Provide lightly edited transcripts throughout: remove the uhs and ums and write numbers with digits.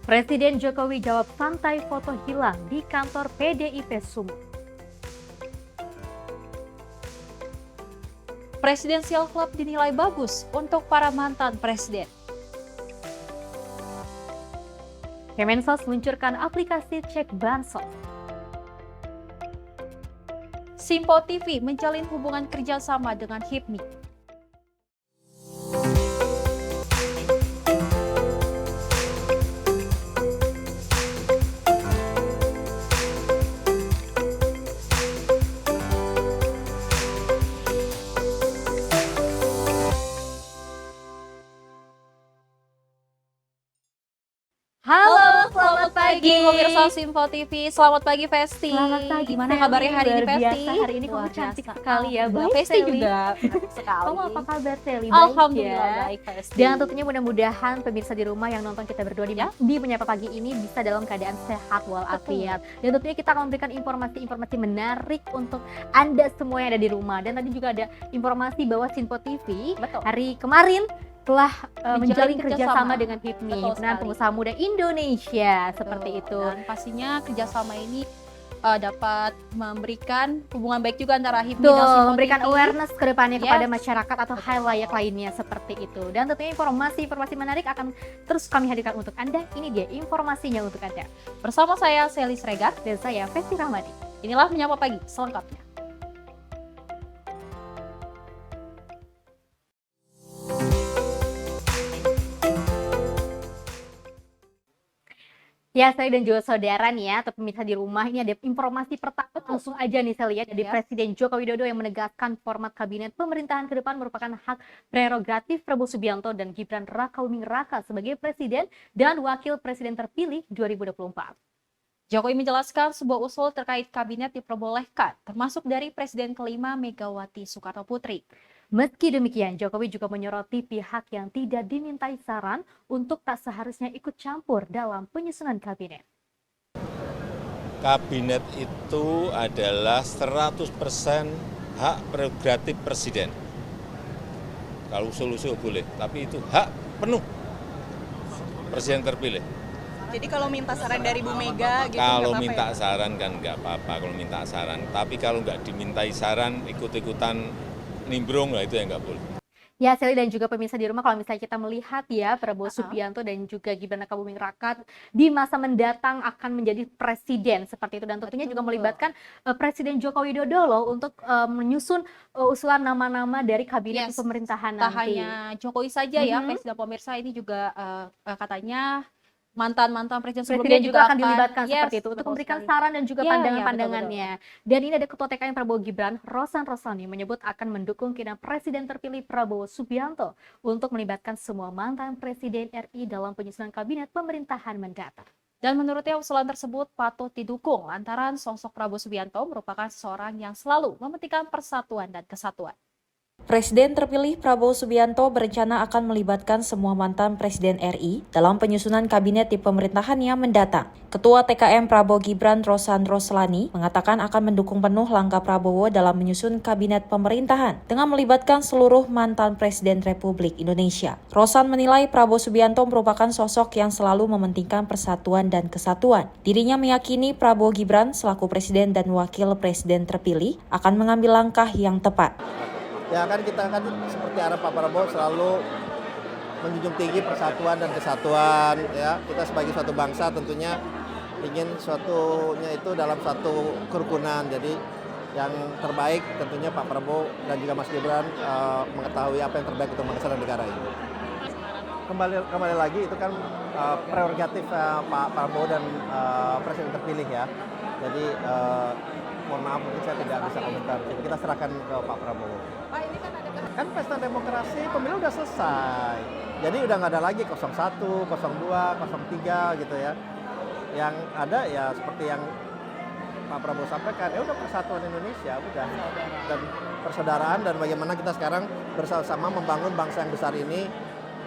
Presiden Jokowi jawab santai foto hilang di kantor PDIP Sumut. Presidential Club dinilai bagus untuk para mantan presiden. Kemensos luncurkan aplikasi cek bansos. Simpo TV menjalin hubungan kerjasama dengan HIPMI. Halo, selamat pagi. Pemirsa Simpo TV, selamat pagi Festi. Selamat pagi. Gimana Sally? kabarnya hari ini Luar Festi? biasa, hari ini kamu Luar cantik biasa. sekali ya, Alhamdulillah. baik, Festi Sally. juga cantik sekali. Kamu apa kabar, Sally? Baik Alhamdulillah ya? baik Festi. Dan tentunya mudah-mudahan pemirsa di rumah yang nonton kita berdua di Menyapa Pagi ini bisa dalam keadaan sehat walafiat. Dan tentunya kita akan memberikan informasi-informasi menarik untuk Anda semua yang ada di rumah. Dan tadi juga ada informasi bahwa Simpo TV Betul. hari kemarin telah menjalin Menjalin kerjasama kerjasama. dengan HIPMI, Betul Himpunan sekali. Pengusaha Muda Indonesia, seperti Betul. itu. Dan pastinya kerjasama ini dapat memberikan hubungan baik juga antara HIPMI Betul, dan Simpo memberikan TV. awareness ke depannya kepada Yes. masyarakat atau hal layak lainnya seperti itu. Dan tentunya informasi-informasi menarik akan terus kami hadirkan untuk Anda. Ini dia informasinya untuk Anda. Bersama saya Sally Sregar. Dan saya Festi Rahmadi. Inilah Menyapa Pagi selengkapnya. Ya, saya dan juga saudara nih ya, atau pemirsa di rumah, ini ada informasi pertama langsung aja nih saya lihat dari Ya. Presiden Joko Widodo yang menegaskan format kabinet pemerintahan ke depan merupakan hak prerogatif Prabowo Subianto dan Gibran Rakabuming Raka sebagai presiden dan wakil presiden terpilih 2024. Jokowi menjelaskan sebuah usul terkait kabinet diperbolehkan, termasuk dari Presiden kelima Megawati Soekarno Putri. Meski demikian, Jokowi juga menyoroti pihak yang tidak dimintai saran untuk tak seharusnya ikut campur dalam penyusunan kabinet. Kabinet itu adalah 100% hak prerogatif presiden. Kalau usul-usul boleh, tapi itu hak penuh presiden terpilih. Jadi kalau minta saran dari Bu Mega gitu Kalau nggak apa-apa minta ya? saran kan nggak apa-apa kalau minta saran. Tapi kalau nggak dimintai saran, ikut-ikutan nimbrung lah itu yang nggak boleh. Ya, Sally dan juga pemirsa di rumah, kalau misalnya kita melihat ya Prabowo Uh-uh. Subianto dan juga Gibran Rakabuming Raka di masa mendatang akan menjadi presiden seperti itu, dan tentunya juga Betul. melibatkan Presiden Joko Widodo loh untuk menyusun usulan nama-nama dari kabinet Yes. pemerintahan Tak nanti. hanya Jokowi saja ya, Mhm. Festi dan pemirsa, ini juga katanya mantan-mantan presiden Presiden sebelumnya juga akan dilibatkan Yes, seperti itu untuk betul memberikan sekali. saran dan juga Iya, iya, pandangan-pandangannya. Dan ini ada Ketua TKN Prabowo Gibran, Rosan Roslani, menyebut akan mendukung kinerja Presiden terpilih Prabowo Subianto untuk melibatkan semua mantan Presiden RI dalam penyusunan kabinet pemerintahan mendatang. Dan menurutnya usulan tersebut patut didukung lantaran sosok Prabowo Subianto merupakan seorang yang selalu mementingkan persatuan dan kesatuan. Presiden terpilih Prabowo Subianto berencana akan melibatkan semua mantan Presiden RI dalam penyusunan kabinet di pemerintahannya mendatang. Ketua TKM Prabowo Gibran Rosan Roslani mengatakan akan mendukung penuh langkah Prabowo dalam menyusun kabinet pemerintahan dengan melibatkan seluruh mantan Presiden Republik Indonesia. Rosan menilai Prabowo Subianto merupakan sosok yang selalu mementingkan persatuan dan kesatuan. Dirinya meyakini Prabowo Gibran selaku Presiden dan Wakil Presiden terpilih akan mengambil langkah yang tepat. Ya kan kita kan seperti arah Pak Prabowo selalu menjunjung tinggi persatuan dan kesatuan ya. Kita sebagai suatu bangsa tentunya ingin suatunya itu dalam suatu kerukunan. Jadi yang terbaik tentunya Pak Prabowo dan juga Mas Gibran mengetahui apa yang terbaik untuk bangsa dan negara ini. Kembali lagi itu kan prerogatif Pak Prabowo dan Presiden terpilih ya. Jadi mohon maaf mungkin saya tidak bisa komentar. Jadi kita serahkan ke Pak Prabowo. Kan pesta demokrasi pemilu udah selesai. Jadi udah nggak ada lagi 01, 02, 03 gitu ya. Yang ada ya seperti yang Pak Prabowo sampaikan, ya udah persatuan Indonesia udah. Dan persaudaraan dan bagaimana kita sekarang bersama-sama membangun bangsa yang besar ini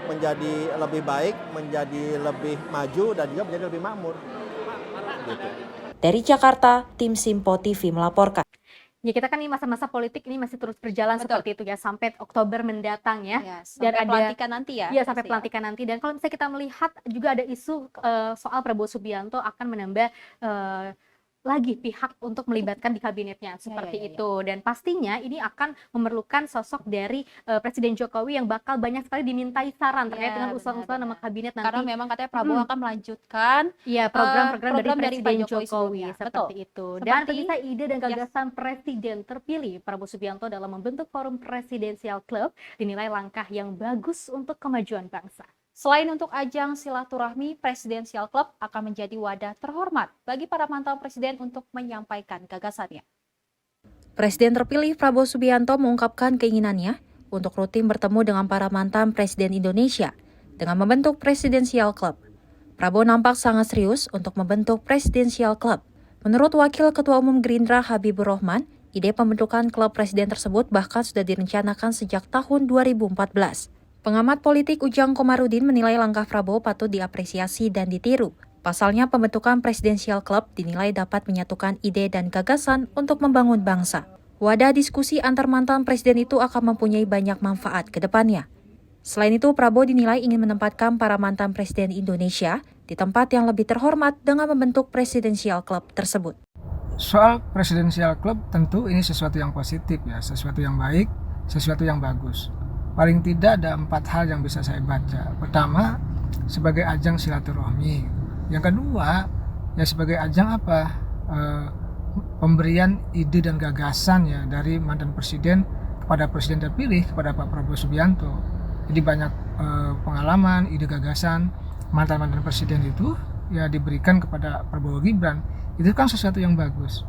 menjadi lebih baik, menjadi lebih maju dan juga menjadi lebih makmur. Gitu. Dari Jakarta, tim Simpo TV melaporkan. Ya kita kan ini masa-masa politik ini masih terus berjalan Betul. seperti itu ya sampai Oktober mendatang ya. Ya, sampai Dan ada- pelantikan nanti ya. Iya sampai pasti ya. pelantikan nanti. Dan kalau misalnya kita melihat juga ada isu soal Prabowo Subianto akan menambah lagi pihak untuk melibatkan di kabinetnya seperti ya. itu. Dan pastinya ini akan memerlukan sosok dari Presiden Jokowi yang bakal banyak sekali dimintai saran terkait Ya, dengan usulan-usulan nama benar-benar. kabinet Karena nanti. memang katanya Prabowo akan melanjutkan Iya, program-program dari program dari Pak Presiden Jokowi Jokowi sebelumnya. seperti itu. Dan Seperti- pemirsa, ide dan gagasan Presiden terpilih Prabowo Subianto dalam membentuk Forum Presidensial Club dinilai langkah yang bagus untuk kemajuan bangsa. Selain untuk ajang silaturahmi, Presidensial Club akan menjadi wadah terhormat bagi para mantan presiden untuk menyampaikan gagasannya. Presiden terpilih Prabowo Subianto mengungkapkan keinginannya untuk rutin bertemu dengan para mantan presiden Indonesia dengan membentuk Presidensial Club. Prabowo nampak sangat serius untuk membentuk Presidensial Club. Menurut Wakil Ketua Umum Gerindra Habibur Rahman, ide pembentukan klub presiden tersebut bahkan sudah direncanakan sejak tahun 2014. Pengamat politik Ujang Komarudin menilai langkah Prabowo patut diapresiasi dan ditiru. Pasalnya, pembentukan Presidensial Club dinilai dapat menyatukan ide dan gagasan untuk membangun bangsa. Wadah diskusi antar mantan presiden itu akan mempunyai banyak manfaat ke depannya. Selain itu, Prabowo dinilai ingin menempatkan para mantan presiden Indonesia di tempat yang lebih terhormat dengan membentuk Presidensial Club tersebut. Soal Presidensial Club tentu ini sesuatu yang positif ya, sesuatu yang baik, sesuatu yang bagus. Paling tidak ada 4 hal yang bisa saya baca. Pertama, sebagai ajang silaturahmi. Yang kedua, ya sebagai ajang apa? Pemberian ide dan gagasan ya dari mantan presiden kepada presiden terpilih, kepada Pak Prabowo Subianto. Jadi banyak pengalaman, ide gagasan mantan-mantan presiden itu ya diberikan kepada Prabowo Gibran. Itu kan sesuatu yang bagus.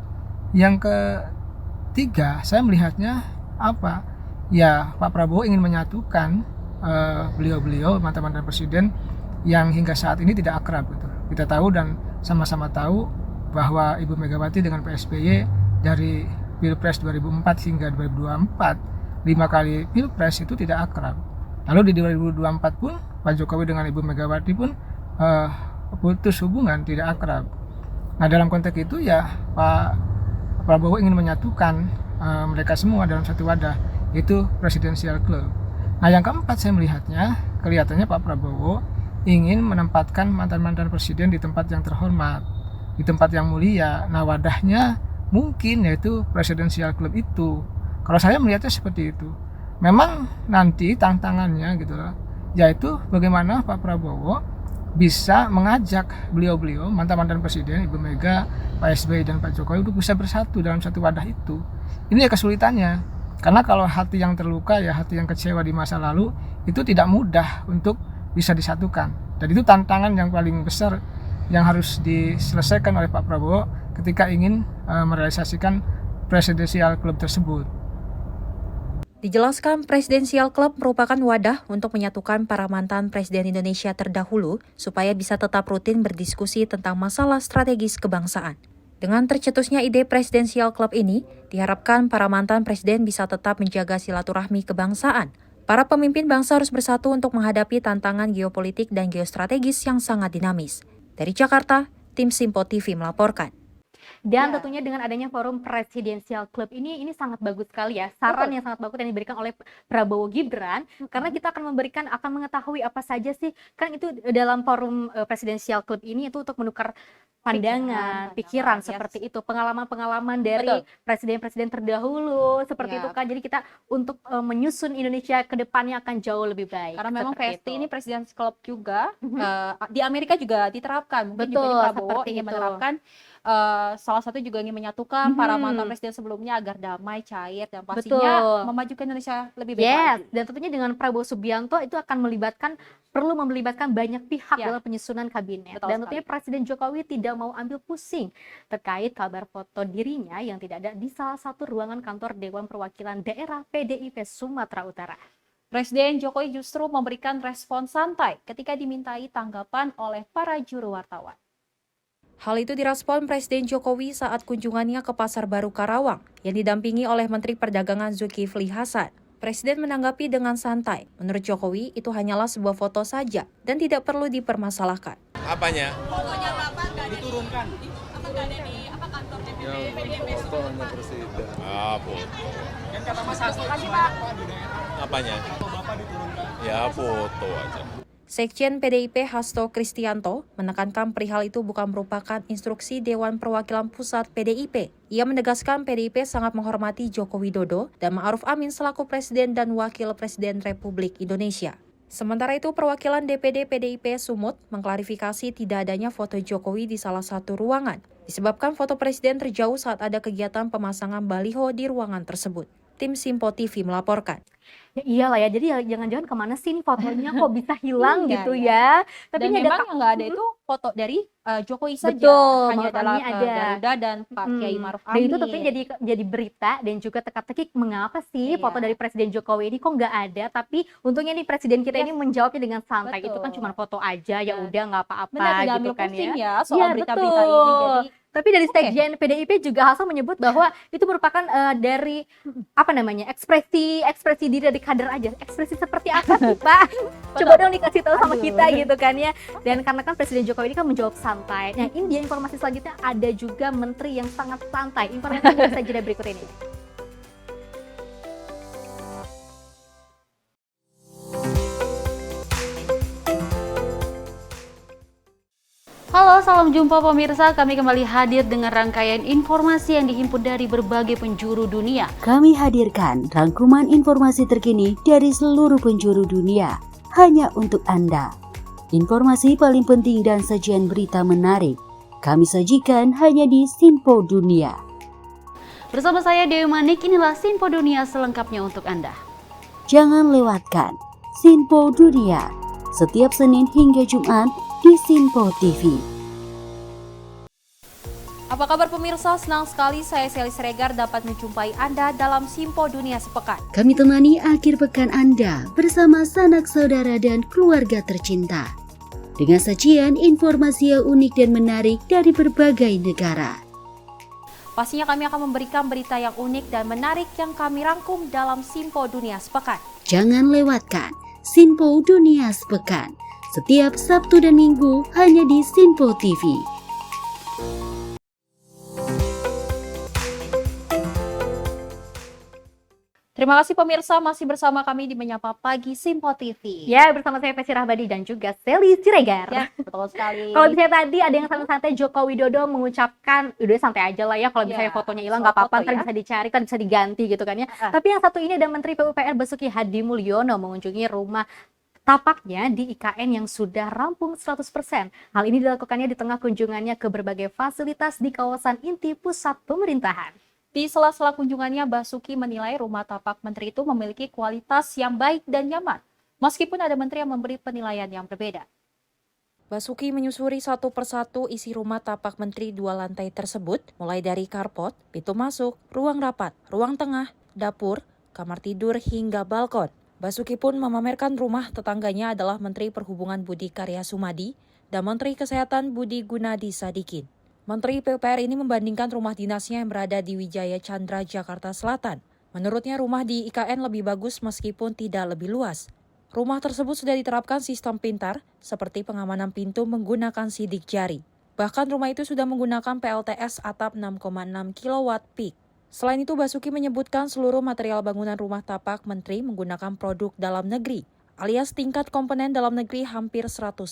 Yang ketiga, saya melihatnya apa? Ya, Pak Prabowo ingin menyatukan beliau-beliau mantan-mantan presiden yang hingga saat ini tidak akrab gitu. Kita tahu dan sama-sama tahu bahwa Ibu Megawati dengan Pak SBY dari Pilpres 2004 hingga 2024 5 kali Pilpres itu tidak akrab. Lalu di 2024 pun Pak Jokowi dengan Ibu Megawati pun putus hubungan, tidak akrab. Nah, dalam konteks itu ya Pak Prabowo ingin menyatukan mereka semua dalam satu wadah, itu Presidensial Club. Nah, yang keempat saya melihatnya, kelihatannya Pak Prabowo ingin menempatkan mantan-mantan presiden di tempat yang terhormat, di tempat yang mulia. Nah, wadahnya mungkin yaitu Presidensial Club itu. Kalau saya melihatnya seperti itu. Memang nanti tantangannya gitu loh, yaitu bagaimana Pak Prabowo bisa mengajak beliau-beliau mantan-mantan presiden, Ibu Mega, Pak SBY dan Pak Jokowi untuk bisa bersatu dalam satu wadah itu. Ini ya kesulitannya. Karena kalau hati yang terluka, ya hati yang kecewa di masa lalu, itu tidak mudah untuk bisa disatukan. Dan itu tantangan yang paling besar yang harus diselesaikan oleh Pak Prabowo ketika ingin merealisasikan Presidensial Club tersebut. Dijelaskan Presidensial Club merupakan wadah untuk menyatukan para mantan presiden Indonesia terdahulu supaya bisa tetap rutin berdiskusi tentang masalah strategis kebangsaan. Dengan tercetusnya ide Presidensial Club ini, diharapkan para mantan presiden bisa tetap menjaga silaturahmi kebangsaan. Para pemimpin bangsa harus bersatu untuk menghadapi tantangan geopolitik dan geostrategis yang sangat dinamis. Dari Jakarta, tim Simpo TV melaporkan. Dan Ya. tentunya dengan adanya forum Presidensial Club ini sangat bagus sekali ya. Saran yang sangat bagus yang diberikan oleh Prabowo Gibran, karena kita akan mengetahui apa saja sih, kan itu dalam forum Presidensial Club ini itu untuk menukar pandangan, pikiran yes. seperti itu, pengalaman-pengalaman dari presiden-presiden terdahulu seperti Ya. itu kan. Jadi kita untuk menyusun Indonesia ke depannya akan jauh lebih baik. Karena memang seperti PST itu. ini President's Club juga di Amerika juga diterapkan. Mungkin juga Betul, di Prabowo seperti ingin itu. menerapkan salah satu juga ingin menyatukan para mantan presiden sebelumnya agar damai, cair, dan pastinya Betul. memajukan Indonesia lebih baik Yes, lagi. dan tentunya dengan Prabowo Subianto itu akan perlu melibatkan banyak pihak Ya. dalam penyusunan kabinet. Betul Dan tentunya sekali. Presiden Jokowi tidak mau ambil pusing terkait kabar foto dirinya yang tidak ada di salah satu ruangan kantor Dewan Perwakilan Daerah PDIP Sumatera Utara. Presiden Jokowi justru memberikan respon santai ketika dimintai tanggapan oleh para juru wartawan. Hal itu direspon Presiden Jokowi saat kunjungannya ke Pasar Baru Karawang yang didampingi oleh Menteri Perdagangan Zulkifli Hasan. Presiden menanggapi dengan santai. Menurut Jokowi, itu hanyalah sebuah foto saja dan tidak perlu dipermasalahkan. Apanya? Fotonya Bapak nggak ada diturunkan. Apa nggak ada di kantor DPR? Yang foto hanya presiden. Ah, foto. Apanya? Ya foto aja. Sekjen PDIP Hasto Kristianto menekankan perihal itu bukan merupakan instruksi Dewan Perwakilan Pusat PDIP. Ia menegaskan PDIP sangat menghormati Joko Widodo dan Ma'ruf Amin selaku Presiden dan Wakil Presiden Republik Indonesia. Sementara itu, perwakilan DPD PDIP Sumut mengklarifikasi tidak adanya foto Jokowi di salah satu ruangan, disebabkan foto Presiden terjauh saat ada kegiatan pemasangan baliho di ruangan tersebut. Tim Simpo TV melaporkan. Ya iyalah ya, jadi jangan-jangan kemana sih nih fotonya kok bisa hilang Iya, gitu iya. ya. Tapi Dan ini memang ada yang nggak ada itu foto dari Jokowi saja, Betul, hanya Ma'ruf dalam Amin ada. Garuda dan Pak Kiai Ma'ruf Dan Amin. itu tentunya jadi berita dan juga teka-teki mengapa sih Iya. foto dari Presiden Jokowi ini kok nggak ada, tapi untungnya nih Presiden kita ini menjawabnya dengan santai. Itu kan Betul. cuma foto aja, ya Dan udah nggak apa-apa Benar, tidak gitu ambil kan pusing ya. ya soal Iya, berita-berita ini. betul. Jadi Tapi dari Oke. Sekjen PDIP juga Hasto menyebut bahwa itu merupakan dari apa namanya ekspresi diri dari kader aja. Ekspresi seperti apa sih Pak? Coba dong dikasih tahu sama Aduh. kita gitu kan ya. Dan karena kan Presiden Jokowi ini kan menjawab santai. Nah ini dia informasi selanjutnya, ada juga menteri yang sangat santai. Informasinya bisa jeda berikut ini. Halo, salam jumpa pemirsa. Kami kembali hadir dengan rangkaian informasi yang dihimpun dari berbagai penjuru dunia. Kami hadirkan rangkuman informasi terkini dari seluruh penjuru dunia hanya untuk Anda. Informasi paling penting dan sajian berita menarik kami sajikan hanya di Simpo Dunia. Bersama saya Dewi Manik, inilah Simpo Dunia selengkapnya untuk Anda. Jangan lewatkan Simpo Dunia setiap Senin hingga Jumat di Simpo TV. Apa kabar pemirsa? Senang sekali saya Sally Siregar dapat menjumpai Anda dalam Simpo Dunia Sepekan. Kami temani akhir pekan Anda bersama sanak saudara dan keluarga tercinta. Dengan sajian informasi yang unik dan menarik dari berbagai negara. Pastinya kami akan memberikan berita yang unik dan menarik yang kami rangkum dalam Simpo Dunia Sepekan. Jangan lewatkan Simpo Dunia Sepekan setiap Sabtu dan Minggu hanya di Simpo TV. Terima kasih pemirsa masih bersama kami di Menyapa Pagi Simpo TV. Ya, bersama saya Pesi Rahbadi dan juga Sally Siregar. Ya, betul sekali. Kalau misalnya tadi ada yang santai-santai, Joko Widodo mengucapkan, udah santai aja lah ya, kalau misalnya Ya, fotonya hilang soal nggak apa-apa, foto ntar ya. bisa dicari, kan bisa diganti gitu kan ya. Tapi yang satu ini ada Menteri PUPR Basuki Hadi Mulyono mengunjungi rumah tapaknya di IKN yang sudah rampung 100%. Hal ini dilakukannya di tengah kunjungannya ke berbagai fasilitas di kawasan inti pusat pemerintahan. Di sela-sela kunjungannya, Basuki menilai rumah tapak menteri itu memiliki kualitas yang baik dan nyaman. Meskipun ada menteri yang memberi penilaian yang berbeda. Basuki menyusuri satu persatu isi rumah tapak menteri 2 lantai tersebut, mulai dari karpot, pintu masuk, ruang rapat, ruang tengah, dapur, kamar tidur, hingga balkon. Basuki pun memamerkan rumah tetangganya adalah Menteri Perhubungan Budi Karya Sumadi dan Menteri Kesehatan Budi Gunadi Sadikin. Menteri PUPR ini membandingkan rumah dinasnya yang berada di Wijaya Chandra, Jakarta Selatan. Menurutnya rumah di IKN lebih bagus meskipun tidak lebih luas. Rumah tersebut sudah diterapkan sistem pintar seperti pengamanan pintu menggunakan sidik jari. Bahkan rumah itu sudah menggunakan PLTS atap 6,6 kW peak. Selain itu, Basuki menyebutkan seluruh material bangunan rumah tapak menteri menggunakan produk dalam negeri, alias tingkat komponen dalam negeri hampir 100%.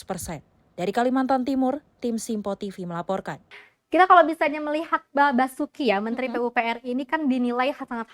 Dari Kalimantan Timur, tim Simpo TV melaporkan. Kita kalau misalnya melihat Basuki ya, Menteri PUPR ini kan dinilai sangat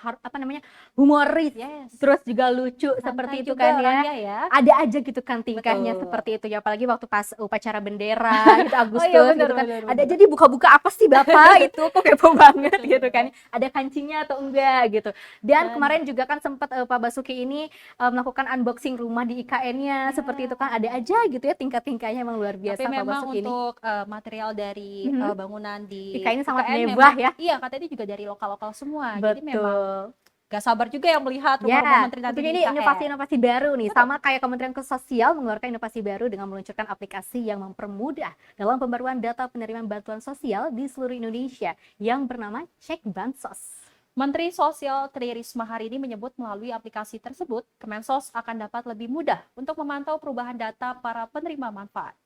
humoris, terus juga lucu seperti itu kan ya. Ada aja gitu kan tingkahnya seperti itu ya, apalagi waktu pas upacara bendera gitu Agustus gitu kan. Ada aja dibuka-buka, apa sih Bapak itu kok kepo banget gitu kan. Ada kancingnya atau enggak gitu. Dan kemarin juga kan sempat Pak Basuki ini melakukan unboxing rumah di IKN-nya seperti itu kan, ada aja gitu ya tingkah-tingkahnya, emang luar biasa Tapi Pak memang Basuki ini. untuk material dari bangunan di IKN sangat IKN mewah memang, ya. Iya, katanya juga dari lokal-lokal semua. Betul. Jadi memang gak sabar juga yang melihat rumah-rumah menteri nanti tentunya di ini IKN. inovasi-inovasi baru nih, sama kayak Kementerian Sosial mengeluarkan inovasi baru dengan meluncurkan aplikasi yang mempermudah dalam pembaruan data penerimaan bantuan sosial di seluruh Indonesia yang bernama Cek Bansos. Menteri Sosial Tri Risma hari ini menyebut melalui aplikasi tersebut, Kemensos akan dapat lebih mudah untuk memantau perubahan data para penerima manfaat.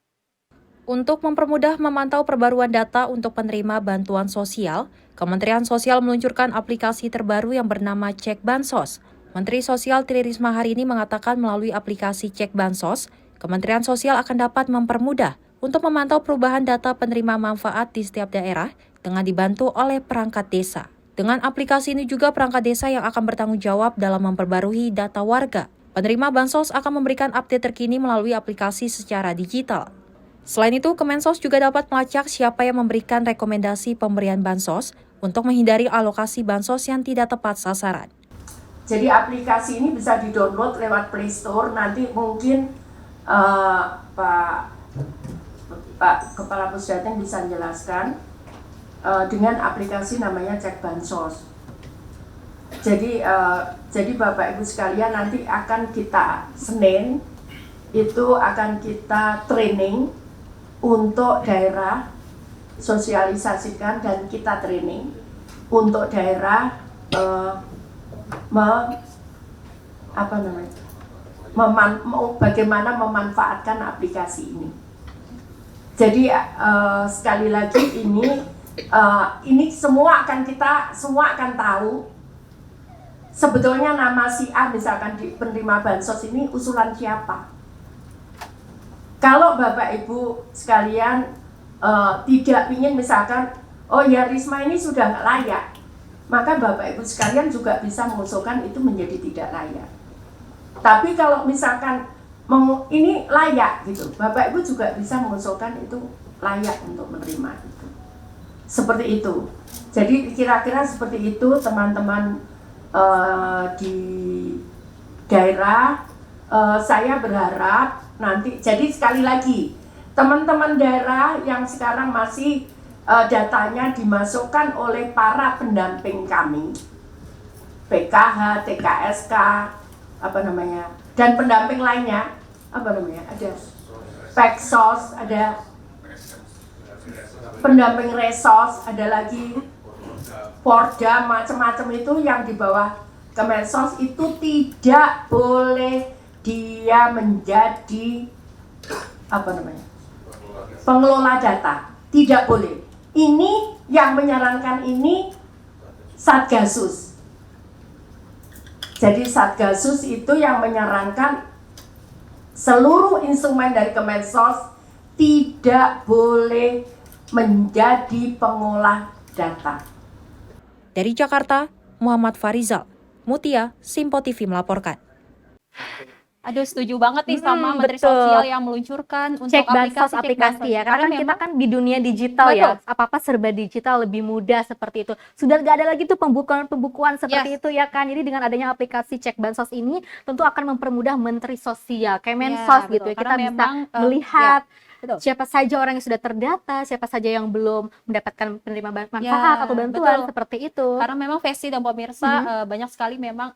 Untuk mempermudah memantau perbaruan data untuk penerima bantuan sosial, Kementerian Sosial meluncurkan aplikasi terbaru yang bernama Cek Bansos. Menteri Sosial Tri Risma hari ini mengatakan melalui aplikasi Cek Bansos, Kementerian Sosial akan dapat mempermudah untuk memantau perubahan data penerima manfaat di setiap daerah dengan dibantu oleh perangkat desa. Dengan aplikasi ini juga perangkat desa yang akan bertanggung jawab dalam memperbarui data warga. Penerima Bansos akan memberikan update terkini melalui aplikasi secara digital. Selain itu, Kemensos juga dapat melacak siapa yang memberikan rekomendasi pemberian bansos untuk menghindari alokasi bansos yang tidak tepat sasaran. Jadi aplikasi ini bisa di-download lewat Play Store, nanti mungkin Pak Kepala Pusdatin bisa menjelaskan dengan aplikasi namanya Cek Bansos. Jadi Bapak Ibu sekalian nanti akan kita Senin itu akan kita training untuk daerah, sosialisasikan dan kita training untuk daerah bagaimana memanfaatkan aplikasi ini. Jadi sekali lagi ini semua akan tahu sebetulnya nama si A misalkan di penerima bansos ini usulan siapa. Kalau Bapak Ibu sekalian tidak ingin misalkan, oh ya Risma ini sudah nggak layak, maka Bapak Ibu sekalian juga bisa mengusulkan itu menjadi tidak layak. Tapi kalau misalkan ini layak gitu, Bapak Ibu juga bisa mengusulkan itu layak untuk menerima itu. Seperti itu. Jadi kira-kira seperti itu teman-teman di daerah. Saya berharap nanti, jadi sekali lagi teman-teman daerah yang sekarang masih datanya dimasukkan oleh para pendamping kami, PKH, TKSK, dan pendamping lainnya, ada Peksos, ada pendamping Resos, ada lagi Porda, macam-macam itu yang di bawah Kemensos itu tidak boleh dia menjadi pengelola data, tidak boleh. Ini yang menyarankan ini Satgasus. Jadi Satgasus itu yang menyarankan seluruh instrumen dari Kemensos tidak boleh menjadi pengolah data. Dari Jakarta, Muhammad Farizal, Mutia, Simpo TV melaporkan. Aduh, setuju banget nih sama Menteri Sosial yang meluncurkan untuk Cek Bansos aplikasi ya, karena kita kan di dunia digital ya, apa-apa serba digital lebih mudah seperti itu. Sudah nggak ada lagi tuh pembukuan seperti itu ya kan. Jadi dengan adanya aplikasi Cek Bansos ini tentu akan mempermudah Menteri Sosial, Kemensos gitu ya. Kita bisa melihat siapa saja orang yang sudah terdata, siapa saja yang belum mendapatkan penerima manfaat atau bantuan seperti itu. Karena memang Vesti dan pemirsa banyak sekali memang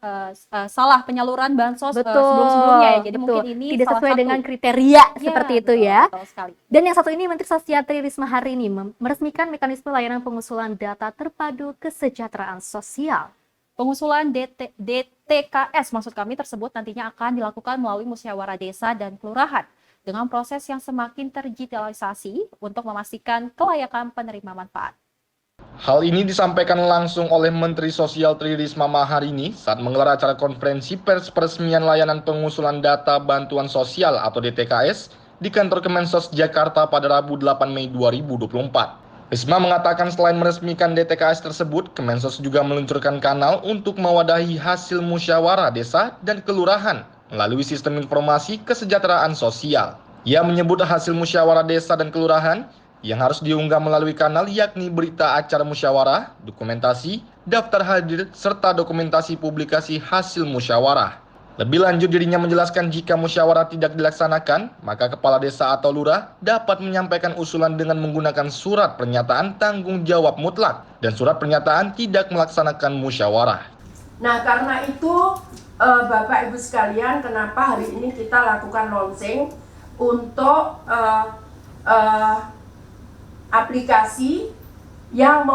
salah penyaluran bansos sebelum-sebelumnya ya. Jadi mungkin ini tidak sesuai dengan kriteria seperti itu ya. Betul sekali. Dan yang satu ini Menteri Sosial Tri Risma hari ini meresmikan mekanisme layanan pengusulan data terpadu kesejahteraan sosial. Pengusulan DTKS maksud kami tersebut nantinya akan dilakukan melalui musyawarah desa dan kelurahan, dengan proses yang semakin terdigitalisasi untuk memastikan kelayakan penerima manfaat. Hal ini disampaikan langsung oleh Menteri Sosial Tri Risma hari ini saat menggelar acara konferensi pers peresmian layanan pengusulan data bantuan sosial atau DTKS di kantor Kemensos Jakarta pada Rabu 8 Mei 2024. Risma mengatakan selain meresmikan DTKS tersebut, Kemensos juga meluncurkan kanal untuk mewadahi hasil musyawarah desa dan kelurahan melalui sistem informasi kesejahteraan sosial. Ia menyebut hasil musyawarah desa dan kelurahan yang harus diunggah melalui kanal yakni berita acara musyawarah, dokumentasi, daftar hadir, serta dokumentasi publikasi hasil musyawarah. Lebih lanjut dirinya menjelaskan jika musyawarah tidak dilaksanakan, maka kepala desa atau lurah dapat menyampaikan usulan dengan menggunakan surat pernyataan tanggung jawab mutlak dan surat pernyataan tidak melaksanakan musyawarah. Nah, karena itu Bapak Ibu sekalian, kenapa hari ini kita lakukan launching untuk aplikasi yang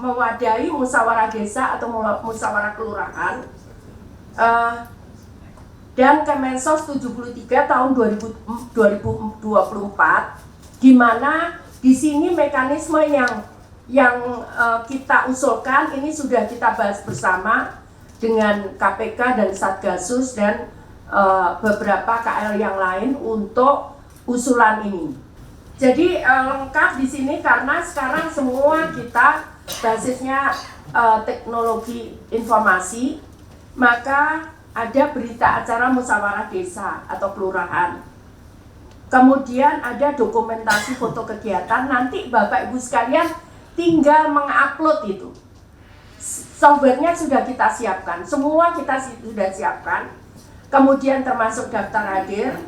mewadahi musyawarah desa atau musyawarah kelurahan dan Kemensos 73 tahun 2024 di mana di sini mekanisme yang kita usulkan ini sudah kita bahas bersama dengan KPK dan Satgasus dan beberapa KL yang lain untuk usulan ini. Jadi lengkap di sini karena sekarang semua kita basisnya teknologi informasi, maka ada berita acara musyawarah desa atau kelurahan. Kemudian ada dokumentasi foto kegiatan, nanti Bapak Ibu sekalian tinggal mengupload itu. Softwarenya sudah kita siapkan, semua kita sudah siapkan. Kemudian termasuk daftar hadir,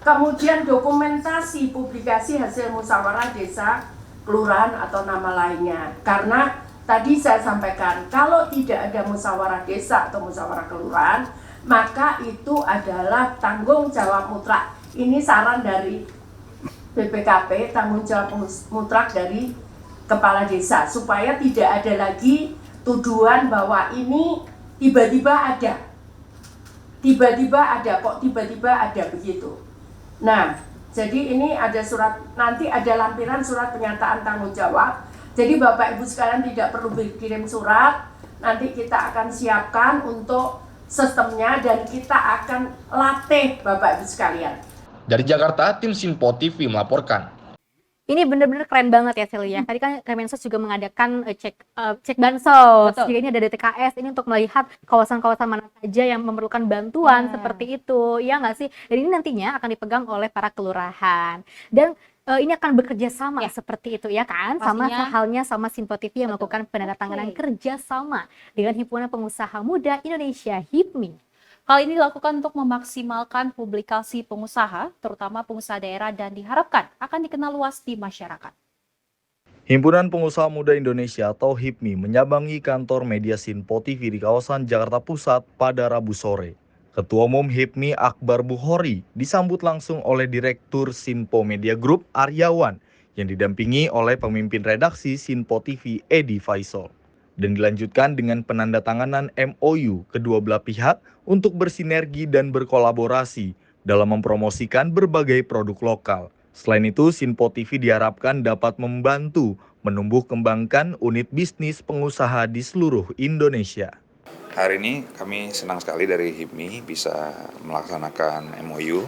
kemudian dokumentasi publikasi hasil musyawarah desa, kelurahan atau nama lainnya. Karena tadi saya sampaikan, kalau tidak ada musyawarah desa atau musyawarah kelurahan, maka itu adalah tanggung jawab mutlak. Ini saran dari BPKP, tanggung jawab mutlak dari kepala desa, supaya tidak ada lagi tuduhan bahwa ini tiba-tiba ada. Tiba-tiba ada, kok tiba-tiba ada begitu. Nah, jadi ini ada surat, nanti ada lampiran surat pernyataan tanggung jawab. Jadi Bapak Ibu sekalian tidak perlu berkirim surat, nanti kita akan siapkan untuk sistemnya dan kita akan latih Bapak Ibu sekalian. Dari Jakarta, tim Sinpo TV melaporkan. Ini benar-benar keren banget ya Celia. Tadi kan Kemensos juga mengadakan cek bansos. Betul. Jadi ini ada DTKS ini untuk melihat kawasan-kawasan mana saja yang memerlukan bantuan seperti itu. Ya nggak sih? Dan ini nantinya akan dipegang oleh para kelurahan. Dan ini akan bekerja sama seperti itu ya kan? Sama Pastinya. halnya sama Sinpo TV yang melakukan penandatanganan kerjasama dengan Himpunan Pengusaha Muda Indonesia HIPMI. Hal ini dilakukan untuk memaksimalkan publikasi pengusaha, terutama pengusaha daerah, dan diharapkan akan dikenal luas di masyarakat. Himpunan Pengusaha Muda Indonesia atau HIPMI menyambangi kantor media Sinpo TV di kawasan Jakarta Pusat pada Rabu sore. Ketua Umum HIPMI Akbar Bukhori disambut langsung oleh Direktur Sinpo Media Group Aryawan yang didampingi oleh pemimpin redaksi Sinpo TV Edi Faisal. Dan dilanjutkan dengan penandatanganan MOU kedua belah pihak untuk bersinergi dan berkolaborasi dalam mempromosikan berbagai produk lokal. Selain itu, Sinpo TV diharapkan dapat membantu menumbuh kembangkan unit bisnis pengusaha di seluruh Indonesia. Hari ini kami senang sekali dari HIPMI bisa melaksanakan MOU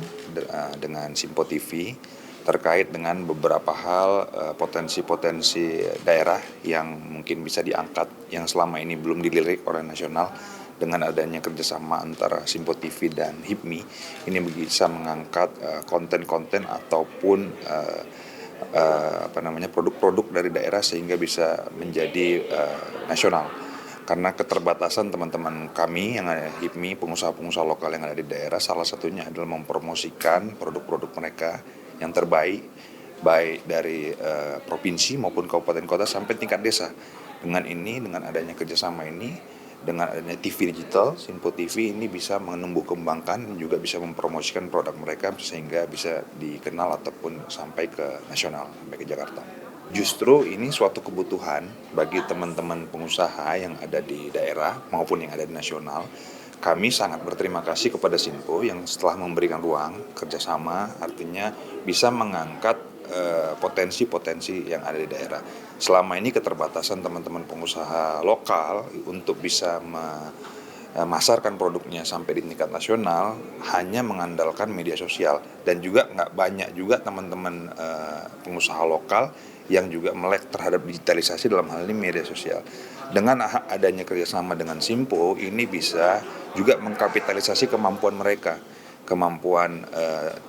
dengan Sinpo TV terkait dengan beberapa hal potensi-potensi daerah yang mungkin bisa diangkat yang selama ini belum dilirik oleh nasional. Dengan adanya kerjasama antara Sinpo TV dan HIPMI ini bisa mengangkat konten-konten ataupun produk-produk dari daerah sehingga bisa menjadi nasional. Karena keterbatasan teman-teman kami yang ada HIPMI, pengusaha-pengusaha lokal yang ada di daerah, salah satunya adalah mempromosikan produk-produk mereka yang terbaik, baik dari provinsi maupun kabupaten kota sampai tingkat desa. Dengan ini, dengan adanya kerjasama ini, dengan adanya TV digital, Sinpo TV ini bisa menumbuh kembangkan dan juga bisa mempromosikan produk mereka sehingga bisa dikenal ataupun sampai ke nasional, sampai ke Jakarta. Justru ini suatu kebutuhan bagi teman-teman pengusaha yang ada di daerah maupun yang ada di nasional. Kami sangat berterima kasih kepada Sinpo yang setelah memberikan ruang kerjasama, artinya bisa mengangkat potensi-potensi yang ada di daerah. Selama ini keterbatasan teman-teman pengusaha lokal untuk bisa memasarkan produknya sampai di tingkat nasional hanya mengandalkan media sosial, dan juga nggak banyak juga teman-teman pengusaha lokal yang juga melek terhadap digitalisasi dalam hal ini media sosial. Dengan adanya kerjasama dengan Sinpo ini bisa juga mengkapitalisasi kemampuan mereka, kemampuan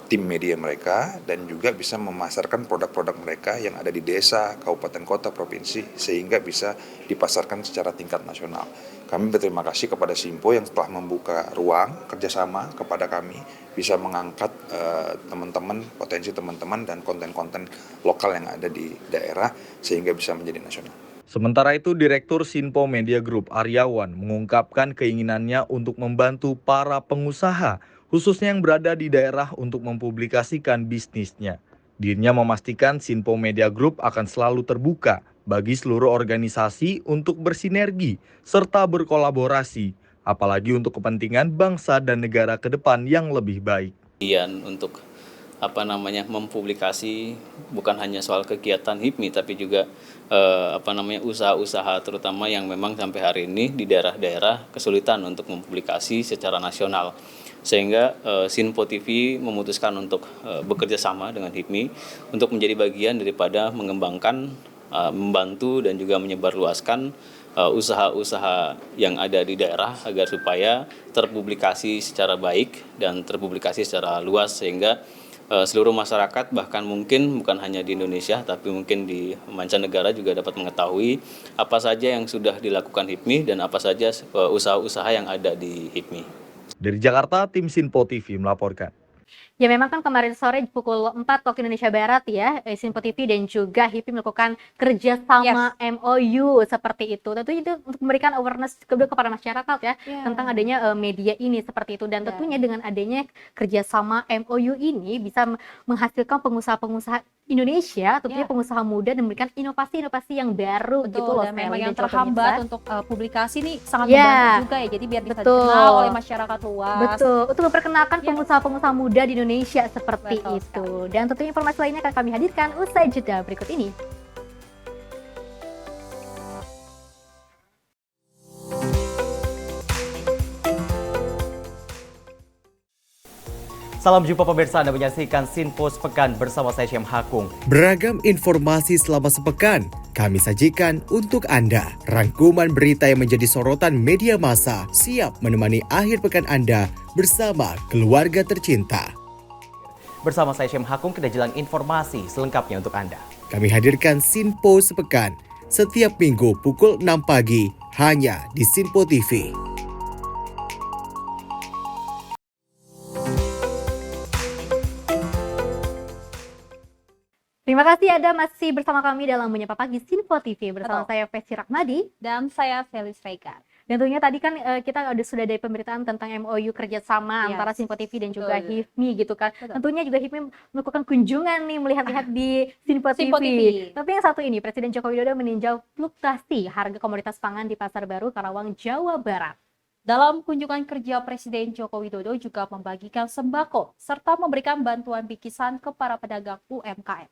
tim media mereka, dan juga bisa memasarkan produk-produk mereka yang ada di desa, kabupaten kota, provinsi, sehingga bisa dipasarkan secara tingkat nasional. Kami berterima kasih kepada Sinpo yang telah membuka ruang kerjasama kepada kami, bisa mengangkat teman-teman, potensi teman-teman dan konten-konten lokal yang ada di daerah sehingga bisa menjadi nasional. Sementara itu, Direktur Sinpo Media Group Aryawan mengungkapkan keinginannya untuk membantu para pengusaha, khususnya yang berada di daerah untuk mempublikasikan bisnisnya. Dirinya memastikan Sinpo Media Group akan selalu terbuka bagi seluruh organisasi untuk bersinergi serta berkolaborasi, apalagi untuk kepentingan bangsa dan negara ke depan yang lebih baik. Untuk mempublikasi bukan hanya soal kegiatan HIPMI tapi juga usaha-usaha terutama yang memang sampai hari ini di daerah-daerah kesulitan untuk mempublikasi secara nasional. Sehingga Sinpo TV memutuskan untuk bekerja sama dengan HIPMI untuk menjadi bagian daripada mengembangkan, membantu dan juga menyebarluaskan usaha-usaha yang ada di daerah agar supaya terpublikasi secara baik dan terpublikasi secara luas sehingga seluruh masyarakat bahkan mungkin bukan hanya di Indonesia tapi mungkin di mancanegara juga dapat mengetahui apa saja yang sudah dilakukan HIPMI dan apa saja usaha-usaha yang ada di HIPMI. Dari Jakarta, tim Sinpo TV melaporkan. Ya memang kan kemarin sore pukul 4 waktu Indonesia Barat ya, Sinpo TV dan juga HIPMI melakukan kerjasama MOU seperti itu. Tentunya itu untuk memberikan awareness kepada masyarakat ya tentang adanya media ini seperti itu. Dan tentunya dengan adanya kerjasama MOU ini bisa menghasilkan pengusaha-pengusaha Indonesia, tentunya pengusaha muda dan memberikan inovasi-inovasi yang baru gitu loh. Dan memang yang terhambat untuk publikasi nih sangat Ya, membantu juga ya, jadi biar bisa dikenal oleh masyarakat luas. Betul, untuk memperkenalkan pengusaha-pengusaha muda di Indonesia seperti itu. Dan tentunya informasi lainnya akan kami hadirkan usai jeda berikut ini. Salam jumpa pemirsa, Anda menyaksikan Sinpo Sepekan bersama saya Syam Hakung. Beragam informasi selama sepekan kami sajikan untuk Anda. Rangkuman berita yang menjadi sorotan media massa siap menemani akhir pekan Anda bersama keluarga tercinta. Bersama saya Syam Hakung, kita jelang informasi selengkapnya untuk Anda. Kami hadirkan Sinpo Sepekan setiap minggu pukul 6 pagi hanya di Sinpo TV. Terima kasih Anda masih bersama kami dalam Menyapa Pagi Sinpo TV bersama saya Festi Rahmadi dan saya Felis Reika. Dan tentunya tadi kan kita sudah dari pemberitaan tentang MOU kerjasama antara Sinpo TV dan juga HIPMI gitu kan. Tentunya juga HIPMI melakukan kunjungan nih melihat-lihat di Sinpo TV. Tapi yang satu ini Presiden Joko Widodo meninjau fluktuasi harga komoditas pangan di Pasar Baru, Karawang, Jawa Barat. Dalam kunjungan kerja Presiden Joko Widodo juga membagikan sembako serta memberikan bantuan bikisan ke para pedagang UMKM.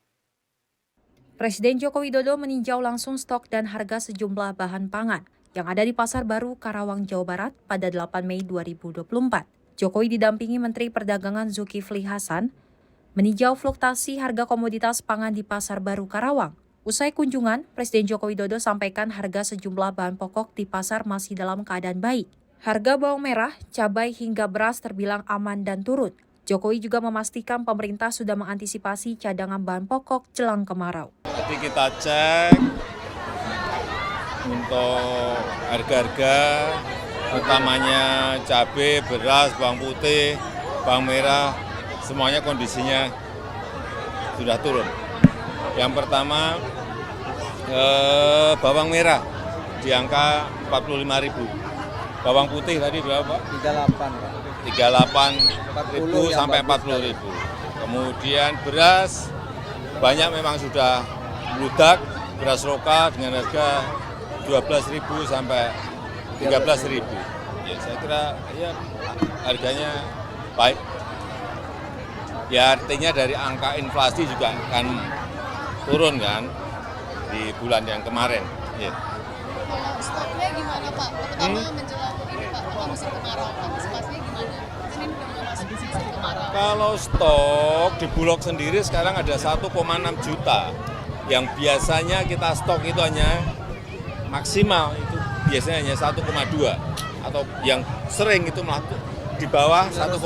Presiden Joko Widodo meninjau langsung stok dan harga sejumlah bahan pangan yang ada di Pasar Baru, Karawang, Jawa Barat pada 8 Mei 2024. Jokowi didampingi Menteri Perdagangan Zulkifli Hasan meninjau fluktuasi harga komoditas pangan di Pasar Baru, Karawang. Usai kunjungan, Presiden Joko Widodo sampaikan harga sejumlah bahan pokok di pasar masih dalam keadaan baik. Harga bawang merah, cabai hingga beras terbilang aman dan turun. Jokowi juga memastikan pemerintah sudah mengantisipasi cadangan bahan pokok jelang kemarau. Jadi kita cek untuk harga-harga utamanya cabai, beras, bawang putih, bawang merah, semuanya kondisinya sudah turun. Yang pertama bawang merah di angka 45.000. Bawang putih tadi berapa? 38.000 sampai 40.000. Kemudian beras banyak memang sudah meludak, beras lokal dengan harga 12.000 sampai 13.000. Ya, saya kira ya harganya baik. Ya artinya dari angka inflasi juga akan turun kan di bulan yang kemarin. Ya. Kalau stoknya gimana Pak? Terutama menjelang ini Pak, musim kemarau. Antisipasinya gimana? Ini udah masuk musim kemarau. Kalau stok di Bulog sendiri sekarang ada 1,6 juta. Yang biasanya kita stok itu hanya maksimal itu biasanya hanya 1,2 atau yang sering itu di bawah 1,2.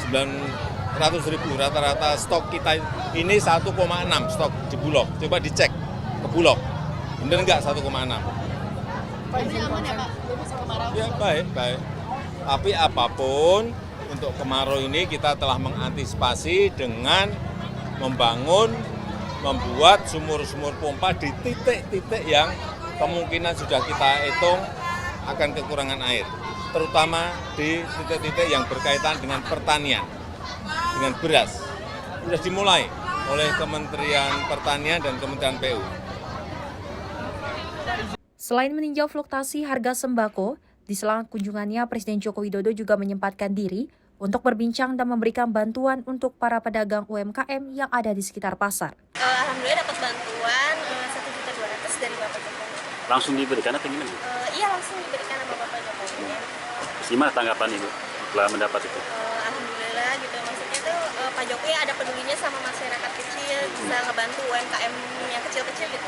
900.000 rata-rata stok kita ini 1,6 stok di Bulog. Coba dicek ke Bulog. Bener nggak 1,6? Ini aman ya Pak? Musim kemarau. Ya baik. Tapi apapun untuk kemarau ini kita telah mengantisipasi dengan membuat sumur-sumur pompa di titik-titik yang kemungkinan sudah kita hitung akan kekurangan air. Terutama di titik-titik yang berkaitan dengan pertanian, dengan beras. Sudah dimulai oleh Kementerian Pertanian dan Kementerian PU. Selain meninjau fluktuasi harga sembako, di sela kunjungannya Presiden Joko Widodo juga menyempatkan diri untuk berbincang dan memberikan bantuan untuk para pedagang UMKM yang ada di sekitar pasar. Alhamdulillah dapat bantuan 1.200.000 dari Bapak Jokowi. Langsung diberikan atau gimana? Iya, langsung diberikan sama Bapak Jokowi. Gimana tanggapan Ibu setelah mendapat itu? Alhamdulillah gitu, maksudnya tuh Pak Jokowi ada pedulinya sama masyarakat kecil, bisa ngebantu UMKM yang kecil-kecil gitu.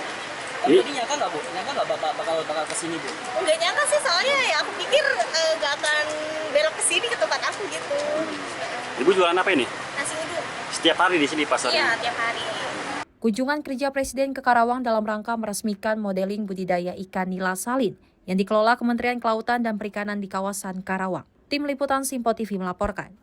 Jadi nyangka nggak Bu? Nyangka nggak Bapak bakal kesini Bu? Enggak nyangka sih, soalnya ya aku pikir nggak akan belok ke sini ke tempat aku gitu. Ibu jualan apa ini? Nasi uduk. Setiap hari di sini pasar? Iya, tiap hari. Kunjungan kerja Presiden ke Karawang dalam rangka meresmikan modeling budidaya ikan nila salin yang dikelola Kementerian Kelautan dan Perikanan di kawasan Karawang. Tim Liputan Simpo TV melaporkan.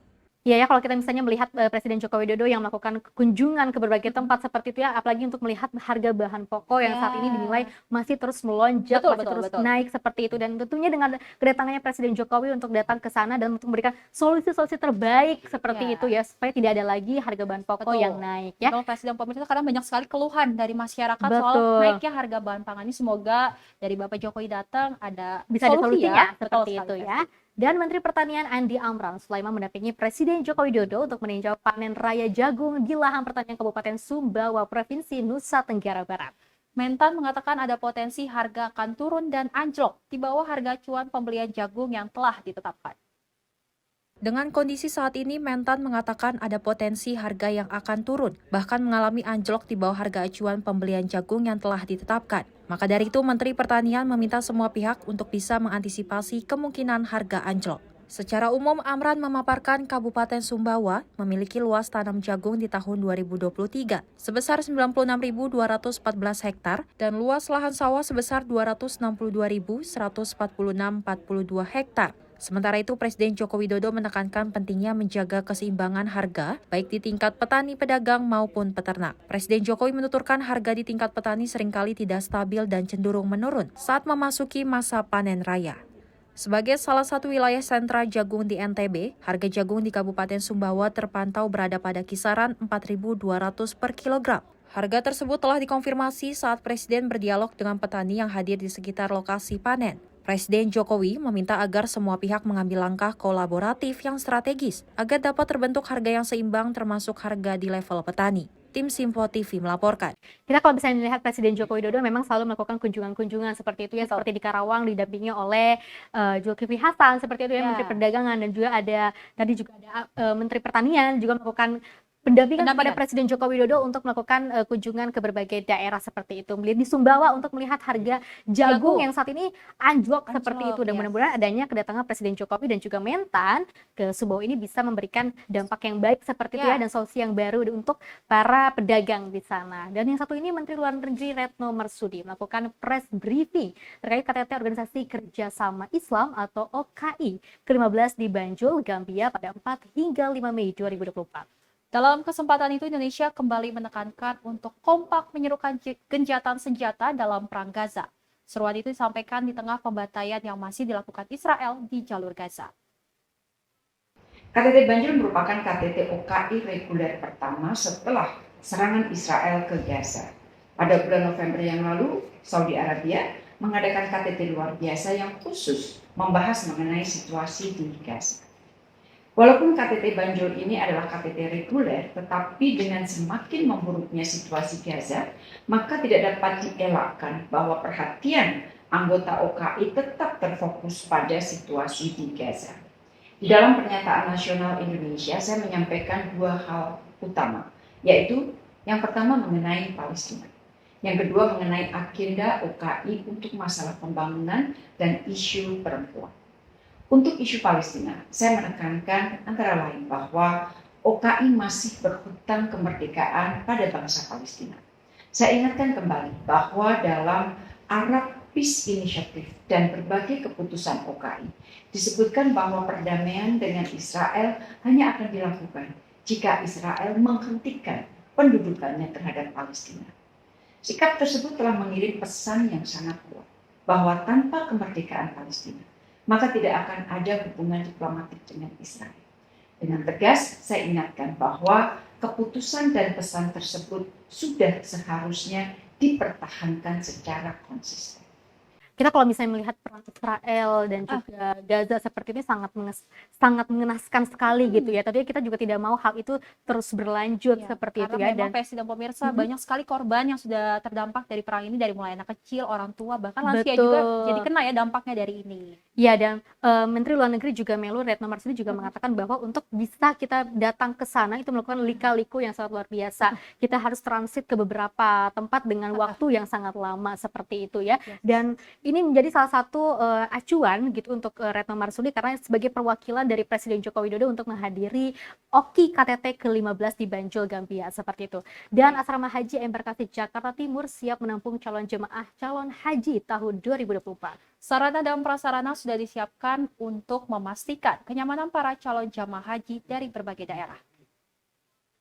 Iya ya, kalau kita misalnya melihat Presiden Joko Widodo yang melakukan kunjungan ke berbagai tempat seperti itu ya, apalagi untuk melihat harga bahan pokok yang saat ini dinilai masih terus melonjak, terus naik seperti itu. Dan tentunya dengan kedatangannya Presiden Jokowi untuk datang ke sana dan untuk memberikan solusi-solusi terbaik seperti itu ya, supaya tidak ada lagi harga bahan pokok yang naik ya. Kalau Presiden pemerintah karena banyak sekali keluhan dari masyarakat soal naiknya harga bahan pangan ini, semoga dari Bapak Jokowi datang bisa ada solusinya ya. seperti itu ya. Dan Menteri Pertanian Andi Amran Sulaiman mendampingi Presiden Joko Widodo untuk meninjau panen raya jagung di lahan pertanian Kabupaten Sumbawa, Provinsi Nusa Tenggara Barat. Mentan mengatakan ada potensi harga akan turun dan anjlok di bawah harga acuan pembelian jagung yang telah ditetapkan. Dengan kondisi saat ini, Mentan mengatakan ada potensi harga yang akan turun, bahkan mengalami anjlok di bawah harga acuan pembelian jagung yang telah ditetapkan. Maka dari itu, Menteri Pertanian meminta semua pihak untuk bisa mengantisipasi kemungkinan harga anjlok. Secara umum, Amran memaparkan Kabupaten Sumbawa memiliki luas tanam jagung di tahun 2023 sebesar 96.214 hektar dan luas lahan sawah sebesar 262.146,42 hektar. Sementara itu, Presiden Joko Widodo menekankan pentingnya menjaga keseimbangan harga, baik di tingkat petani, pedagang, maupun peternak. Presiden Jokowi menuturkan harga di tingkat petani seringkali tidak stabil dan cenderung menurun saat memasuki masa panen raya. Sebagai salah satu wilayah sentra jagung di NTB, harga jagung di Kabupaten Sumbawa terpantau berada pada kisaran 4.200 per kilogram. Harga tersebut telah dikonfirmasi saat Presiden berdialog dengan petani yang hadir di sekitar lokasi panen. Presiden Jokowi meminta agar semua pihak mengambil langkah kolaboratif yang strategis agar dapat terbentuk harga yang seimbang termasuk harga di level petani. Tim Simpo TV melaporkan. Kita kalau bisa melihat Presiden Joko Widodo memang selalu melakukan kunjungan-kunjungan seperti itu ya, seperti di Karawang didampingi oleh Zulkifli Hasan seperti itu ya, Menteri Perdagangan, dan juga ada Menteri Pertanian juga melakukan pendampingan kepada Presiden Joko Widodo untuk melakukan kunjungan ke berbagai daerah seperti itu. Melihat di Sumbawa untuk melihat harga jagung yang saat ini anjlok seperti itu. Dan mudah-mudahan adanya kedatangan Presiden Jokowi dan juga Mentan ke Sumbawa ini bisa memberikan dampak yang baik seperti itu ya, dan solusi yang baru untuk para pedagang di sana. Dan yang satu ini, Menteri Luar Negeri Retno Marsudi melakukan press briefing terkait KTT Organisasi Kerjasama Islam atau OKI ke-15 di Banjul, Gambia pada 4 hingga 5 Mei 2024. Dalam kesempatan itu, Indonesia kembali menekankan untuk kompak menyerukan gencatan senjata dalam perang Gaza. Seruan itu disampaikan di tengah pembantaian yang masih dilakukan Israel di jalur Gaza. KTT Banjul merupakan KTT OKI reguler pertama setelah serangan Israel ke Gaza. Pada bulan November yang lalu, Saudi Arabia mengadakan KTT luar biasa yang khusus membahas mengenai situasi di Gaza. Walaupun KTT Banjul ini adalah KTT reguler, tetapi dengan semakin memburuknya situasi Gaza, maka tidak dapat dielakkan bahwa perhatian anggota OKI tetap terfokus pada situasi di Gaza. Di dalam pernyataan nasional Indonesia, saya menyampaikan dua hal utama, yaitu yang pertama mengenai Palestina, yang kedua mengenai agenda OKI untuk masalah pembangunan dan isu perempuan. Untuk isu Palestina, saya menekankan antara lain bahwa OKI masih berhutang kemerdekaan pada bangsa Palestina. Saya ingatkan kembali bahwa dalam Arab Peace Initiative dan berbagai keputusan OKI disebutkan bahwa perdamaian dengan Israel hanya akan dilakukan jika Israel menghentikan pendudukannya terhadap Palestina. Sikap tersebut telah mengirim pesan yang sangat kuat bahwa tanpa kemerdekaan Palestina, maka tidak akan ada hubungan diplomatik dengan Israel. Dengan tegas, saya ingatkan bahwa keputusan dan pesan tersebut sudah seharusnya dipertahankan secara konsisten. kita kalau misalnya melihat perang Israel dan juga Gaza seperti ini sangat mengenaskan sekali gitu ya. Tapi kita juga tidak mau hal itu terus berlanjut seperti itu Karena ya. memang Dan Presiden pemirsa banyak sekali korban yang sudah terdampak dari perang ini, dari mulai anak kecil, orang tua, bahkan lansia juga jadi kena ya dampaknya dari ini. Ya, dan Menteri Luar Negeri juga Menlu Retno Marsudi juga mengatakan bahwa untuk bisa kita datang ke sana itu melakukan lika-liku yang sangat luar biasa. Kita harus transit ke beberapa tempat dengan waktu yang sangat lama seperti itu ya. Dan ini menjadi salah satu acuan gitu untuk Retno Marsudi karena sebagai perwakilan dari Presiden Joko Widodo untuk menghadiri OKI KTT ke-15 di Banjul, Gambia seperti itu. Dan Asrama Haji Embarkasi Jakarta Timur siap menampung calon jemaah calon haji tahun 2024. Sarana dan prasarana sudah disiapkan untuk memastikan kenyamanan para calon jamaah haji dari berbagai daerah.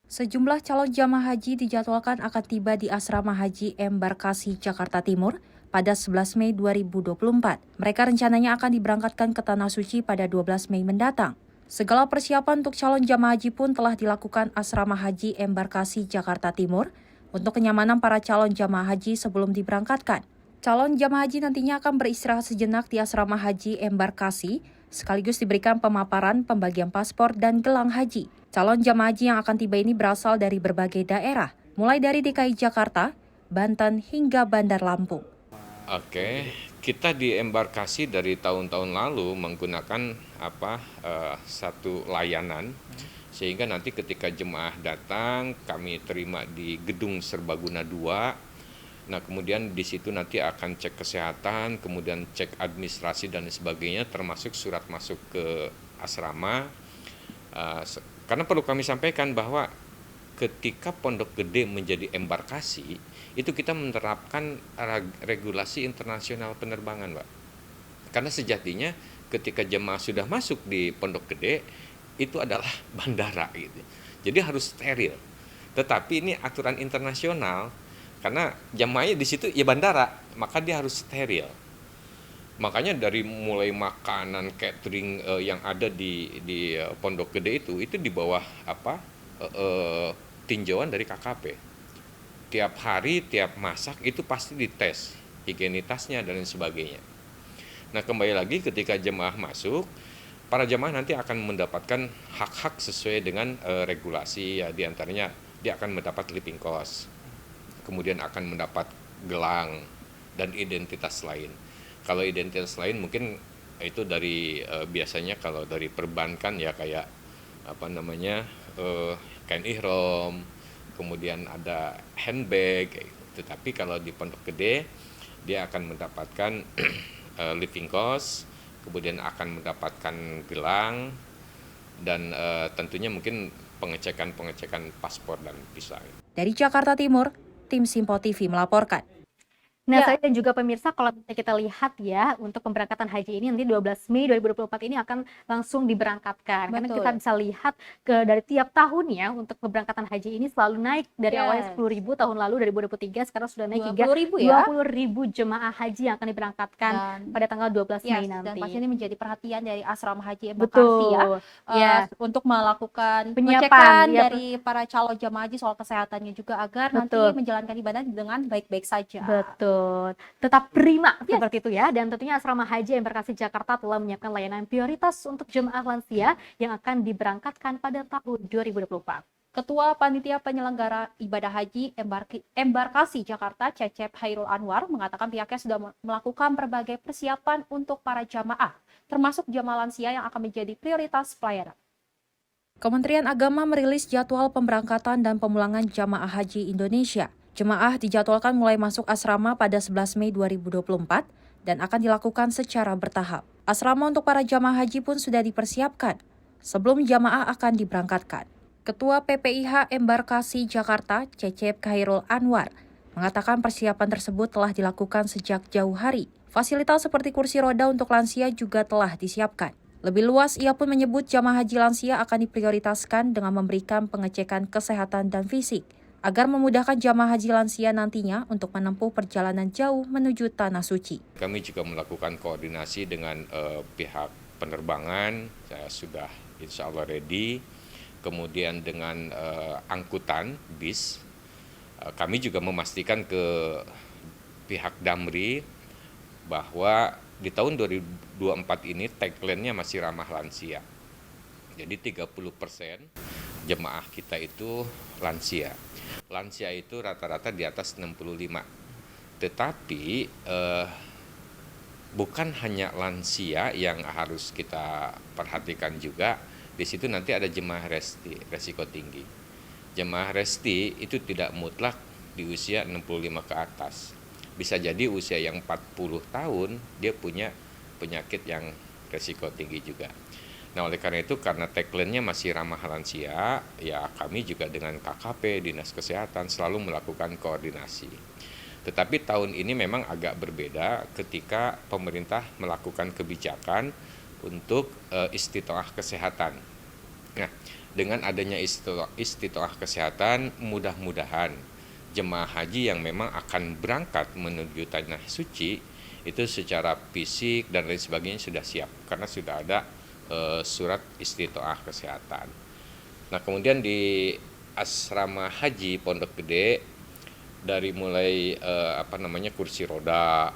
Sejumlah calon jamaah haji dijadwalkan akan tiba di Asrama Haji Embarkasi Jakarta Timur pada 11 Mei 2024. Mereka rencananya akan diberangkatkan ke Tanah Suci pada 12 Mei mendatang. Segala persiapan untuk calon jamaah haji pun telah dilakukan Asrama Haji Embarkasi Jakarta Timur untuk kenyamanan para calon jamaah haji sebelum diberangkatkan. Calon jamaah haji nantinya akan beristirahat sejenak di Asrama Haji Embarkasi, sekaligus diberikan pemaparan, pembagian paspor, dan gelang haji. Calon jamaah haji yang akan tiba ini berasal dari berbagai daerah, mulai dari DKI Jakarta, Banten, hingga Bandar Lampung. Oke, kita di embarkasi dari tahun-tahun lalu menggunakan satu layanan, sehingga nanti ketika jemaah datang kami terima di Gedung Serbaguna 2. Nah, kemudian di situ nanti akan cek kesehatan, kemudian cek administrasi dan sebagainya, termasuk surat masuk ke asrama. Karena perlu kami sampaikan bahwa ketika Pondok Gede menjadi embarkasi, itu kita menerapkan regulasi internasional penerbangan, Pak. Karena sejatinya ketika jemaah sudah masuk di Pondok Gede, itu adalah bandara gitu. Jadi harus steril. Tetapi ini aturan internasional, karena jemaahnya di situ ya bandara, maka dia harus steril. Makanya dari mulai makanan catering yang ada di Pondok Gede itu di bawah tinjauan dari KKP. Tiap hari, tiap masak itu pasti dites higienitasnya dan lain sebagainya. Nah, kembali lagi ketika jemaah masuk, para jemaah nanti akan mendapatkan hak-hak sesuai dengan regulasi, ya diantaranya dia akan mendapat living cost, kemudian akan mendapat gelang dan identitas lain. Kalau identitas lain mungkin itu dari biasanya kalau dari perbankan ya kayak kain ihram, kemudian ada handbag. Tetapi kalau di Pondok Gede dia akan mendapatkan living cost, kemudian akan mendapatkan gelang dan tentunya mungkin pengecekan paspor dan visa. Dari Jakarta Timur, tim Simpo TV melaporkan. Nah, saya dan juga pemirsa, kalau kita lihat ya, untuk pemberangkatan haji ini nanti 12 Mei 2024 ini akan langsung diberangkatkan. Karena kita bisa lihat dari tiap tahunnya untuk pemberangkatan haji ini selalu naik dari awalnya 10.000 tahun lalu 2023, sekarang sudah naik hingga 20.000 jemaah haji yang akan diberangkatkan pada tanggal 12 Mei nanti. Dan pasti ini menjadi perhatian dari Asrama Haji Embarkasi untuk melakukan pengecekan dari para calon jemaah haji soal kesehatannya juga agar nanti menjalankan ibadah dengan baik-baik saja. Betul. Tetap prima seperti itu ya. Dan tentunya Asrama Haji Embarkasi Jakarta telah menyiapkan layanan prioritas untuk jemaah lansia yang akan diberangkatkan pada tahun 2024. Ketua Panitia Penyelenggara Ibadah Haji Embarkasi Jakarta, Cecep Hairul Anwar, mengatakan pihaknya sudah melakukan berbagai persiapan untuk para jamaah, termasuk jamaah lansia yang akan menjadi prioritas pelayanan. Kementerian Agama merilis jadwal pemberangkatan dan pemulangan jamaah haji Indonesia. Jemaah dijadwalkan mulai masuk asrama pada 11 Mei 2024 dan akan dilakukan secara bertahap. Asrama untuk para jamaah haji pun sudah dipersiapkan sebelum jamaah akan diberangkatkan. Ketua PPIH Embarkasi Jakarta, Cecep Hairul Anwar, mengatakan persiapan tersebut telah dilakukan sejak jauh hari. Fasilitas seperti kursi roda untuk lansia juga telah disiapkan. Lebih luas, ia pun menyebut jamaah haji lansia akan diprioritaskan dengan memberikan pengecekan kesehatan dan fisik, agar memudahkan jamaah haji lansia nantinya untuk menempuh perjalanan jauh menuju Tanah Suci. Kami juga melakukan koordinasi dengan pihak penerbangan, saya sudah insya Allah ready, kemudian dengan angkutan, bis, kami juga memastikan ke pihak Damri bahwa di tahun 2024 ini tagline-nya masih ramah lansia. Jadi 30% jemaah kita itu lansia. Lansia itu rata-rata di atas 65. Tetapi bukan hanya lansia yang harus kita perhatikan juga. Di situ nanti ada jemaah resti, resiko tinggi. Jemaah resti itu tidak mutlak di usia 65 ke atas. Bisa jadi usia yang 40 tahun dia punya penyakit yang resiko tinggi juga. Nah, oleh karena itu, karena tagline-nya masih ramah lansia, ya kami juga dengan KKP, Dinas Kesehatan, selalu melakukan koordinasi. Tetapi tahun ini memang agak berbeda ketika pemerintah melakukan kebijakan untuk istitoah kesehatan. Nah, dengan adanya istitoah kesehatan, mudah-mudahan jemaah haji yang memang akan berangkat menuju tanah suci, itu secara fisik dan lain sebagainya sudah siap, karena sudah ada surat istitoah kesehatan. Nah, kemudian di asrama haji Pondok Gede dari mulai kursi roda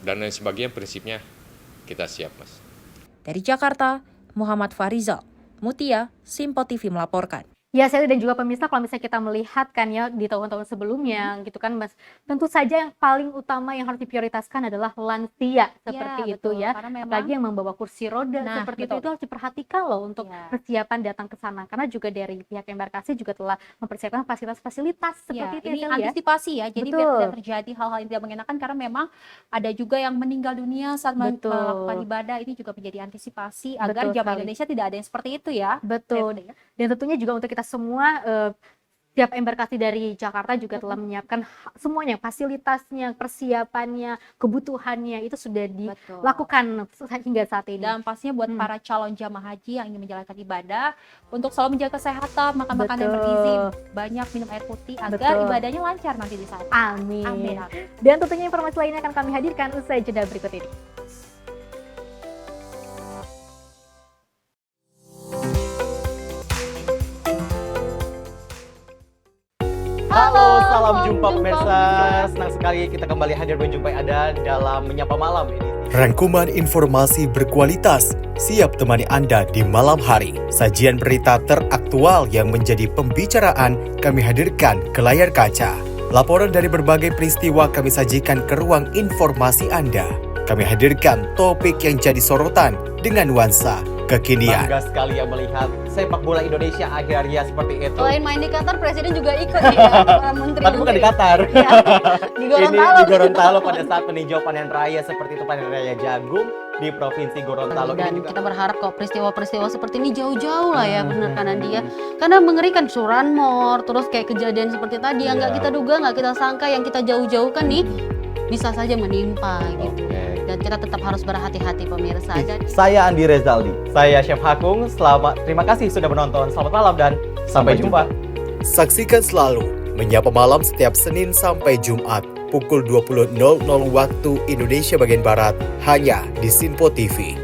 dan lain sebagainya, prinsipnya kita siap, Mas. Dari Jakarta, Muhammad Farizal, Mutia, Simpo TV melaporkan. Ya, saya dan juga pemirsa, kalau misalnya kita melihat kan ya di tahun-tahun sebelumnya gitu kan Mas, tentu saja yang paling utama yang harus diprioritaskan adalah lansia seperti itu ya. Apalagi yang membawa kursi roda seperti itu harus diperhatikan loh untuk persiapan datang ke sana. Karena juga dari pihak embarkasi juga telah mempersiapkan fasilitas-fasilitas seperti itu ini ya. antisipasi ya. Jadi biar tidak terjadi hal-hal yang tidak mengenakan, karena memang ada juga yang meninggal dunia saat melakukan ibadah. Ini juga menjadi antisipasi agar jamaah Indonesia tidak ada yang seperti itu ya. Betul. Dan tentunya juga untuk kita semua, tiap embarkasi dari Jakarta juga telah menyiapkan semuanya, fasilitasnya, persiapannya, kebutuhannya itu sudah dilakukan hingga saat ini. Dan pastinya buat para calon jamaah haji yang ingin menjalankan ibadah, untuk selalu menjaga kesehatan, makan makanan yang bergizi, banyak minum air putih agar ibadahnya lancar nanti di sana. Amin. Amin. Dan tentunya informasi lainnya akan kami hadirkan usai jeda berikut ini. Halo, salam jumpa pemirsa. Senang sekali kita kembali hadir menjumpai Anda dalam Menyapa Malam ini. Rangkuman informasi berkualitas siap temani Anda di malam hari. Sajian berita teraktual yang menjadi pembicaraan kami hadirkan ke layar kaca. Laporan dari berbagai peristiwa kami sajikan ke ruang informasi Anda. Kami hadirkan topik yang jadi sorotan dengan nuansa kekinian. Bangga sekali yang melihat sepak bola Indonesia akhirnya seperti itu. Selain main di Qatar, Presiden juga ikut ya, para menteri. Tapi bukan di Qatar. Ya, di Gorontalo. Ini di Gorontalo pada saat meninjau panen raya seperti itu, panen raya jagung di Provinsi Gorontalo. Dan kita berharap kok peristiwa-peristiwa seperti ini jauh-jauh lah ya, benar kan Andi ya. Karena mengerikan Curanmor, terus kayak kejadian seperti tadi yang nggak kita duga, nggak kita sangka, yang kita jauh-jauhkan nih bisa saja menimpa gitu. Dan kita tetap harus berhati-hati pemirsa. Saya Andi Rezaldi, saya Chef Hakung. Terima kasih sudah menonton. Selamat malam dan sampai jumpa. Saksikan selalu Menyapa Malam setiap Senin sampai Jumat pukul 20.00 waktu Indonesia bagian Barat hanya di Sinpo TV.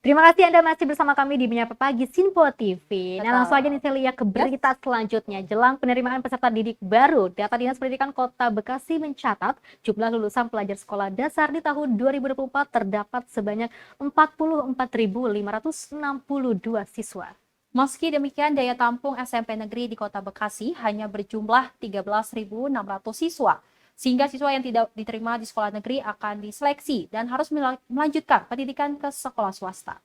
Terima kasih Anda masih bersama kami di Menyapa Pagi Sinpo TV. Nah, langsung aja nih saya lihat ke berita selanjutnya. Jelang penerimaan peserta didik baru, data Dinas Pendidikan Kota Bekasi mencatat jumlah lulusan pelajar sekolah dasar di tahun 2024 terdapat sebanyak 44.562 siswa. Meski demikian, daya tampung SMP negeri di Kota Bekasi hanya berjumlah 13.600 siswa. Sehingga siswa yang tidak diterima di sekolah negeri akan diseleksi dan harus melanjutkan pendidikan ke sekolah swasta.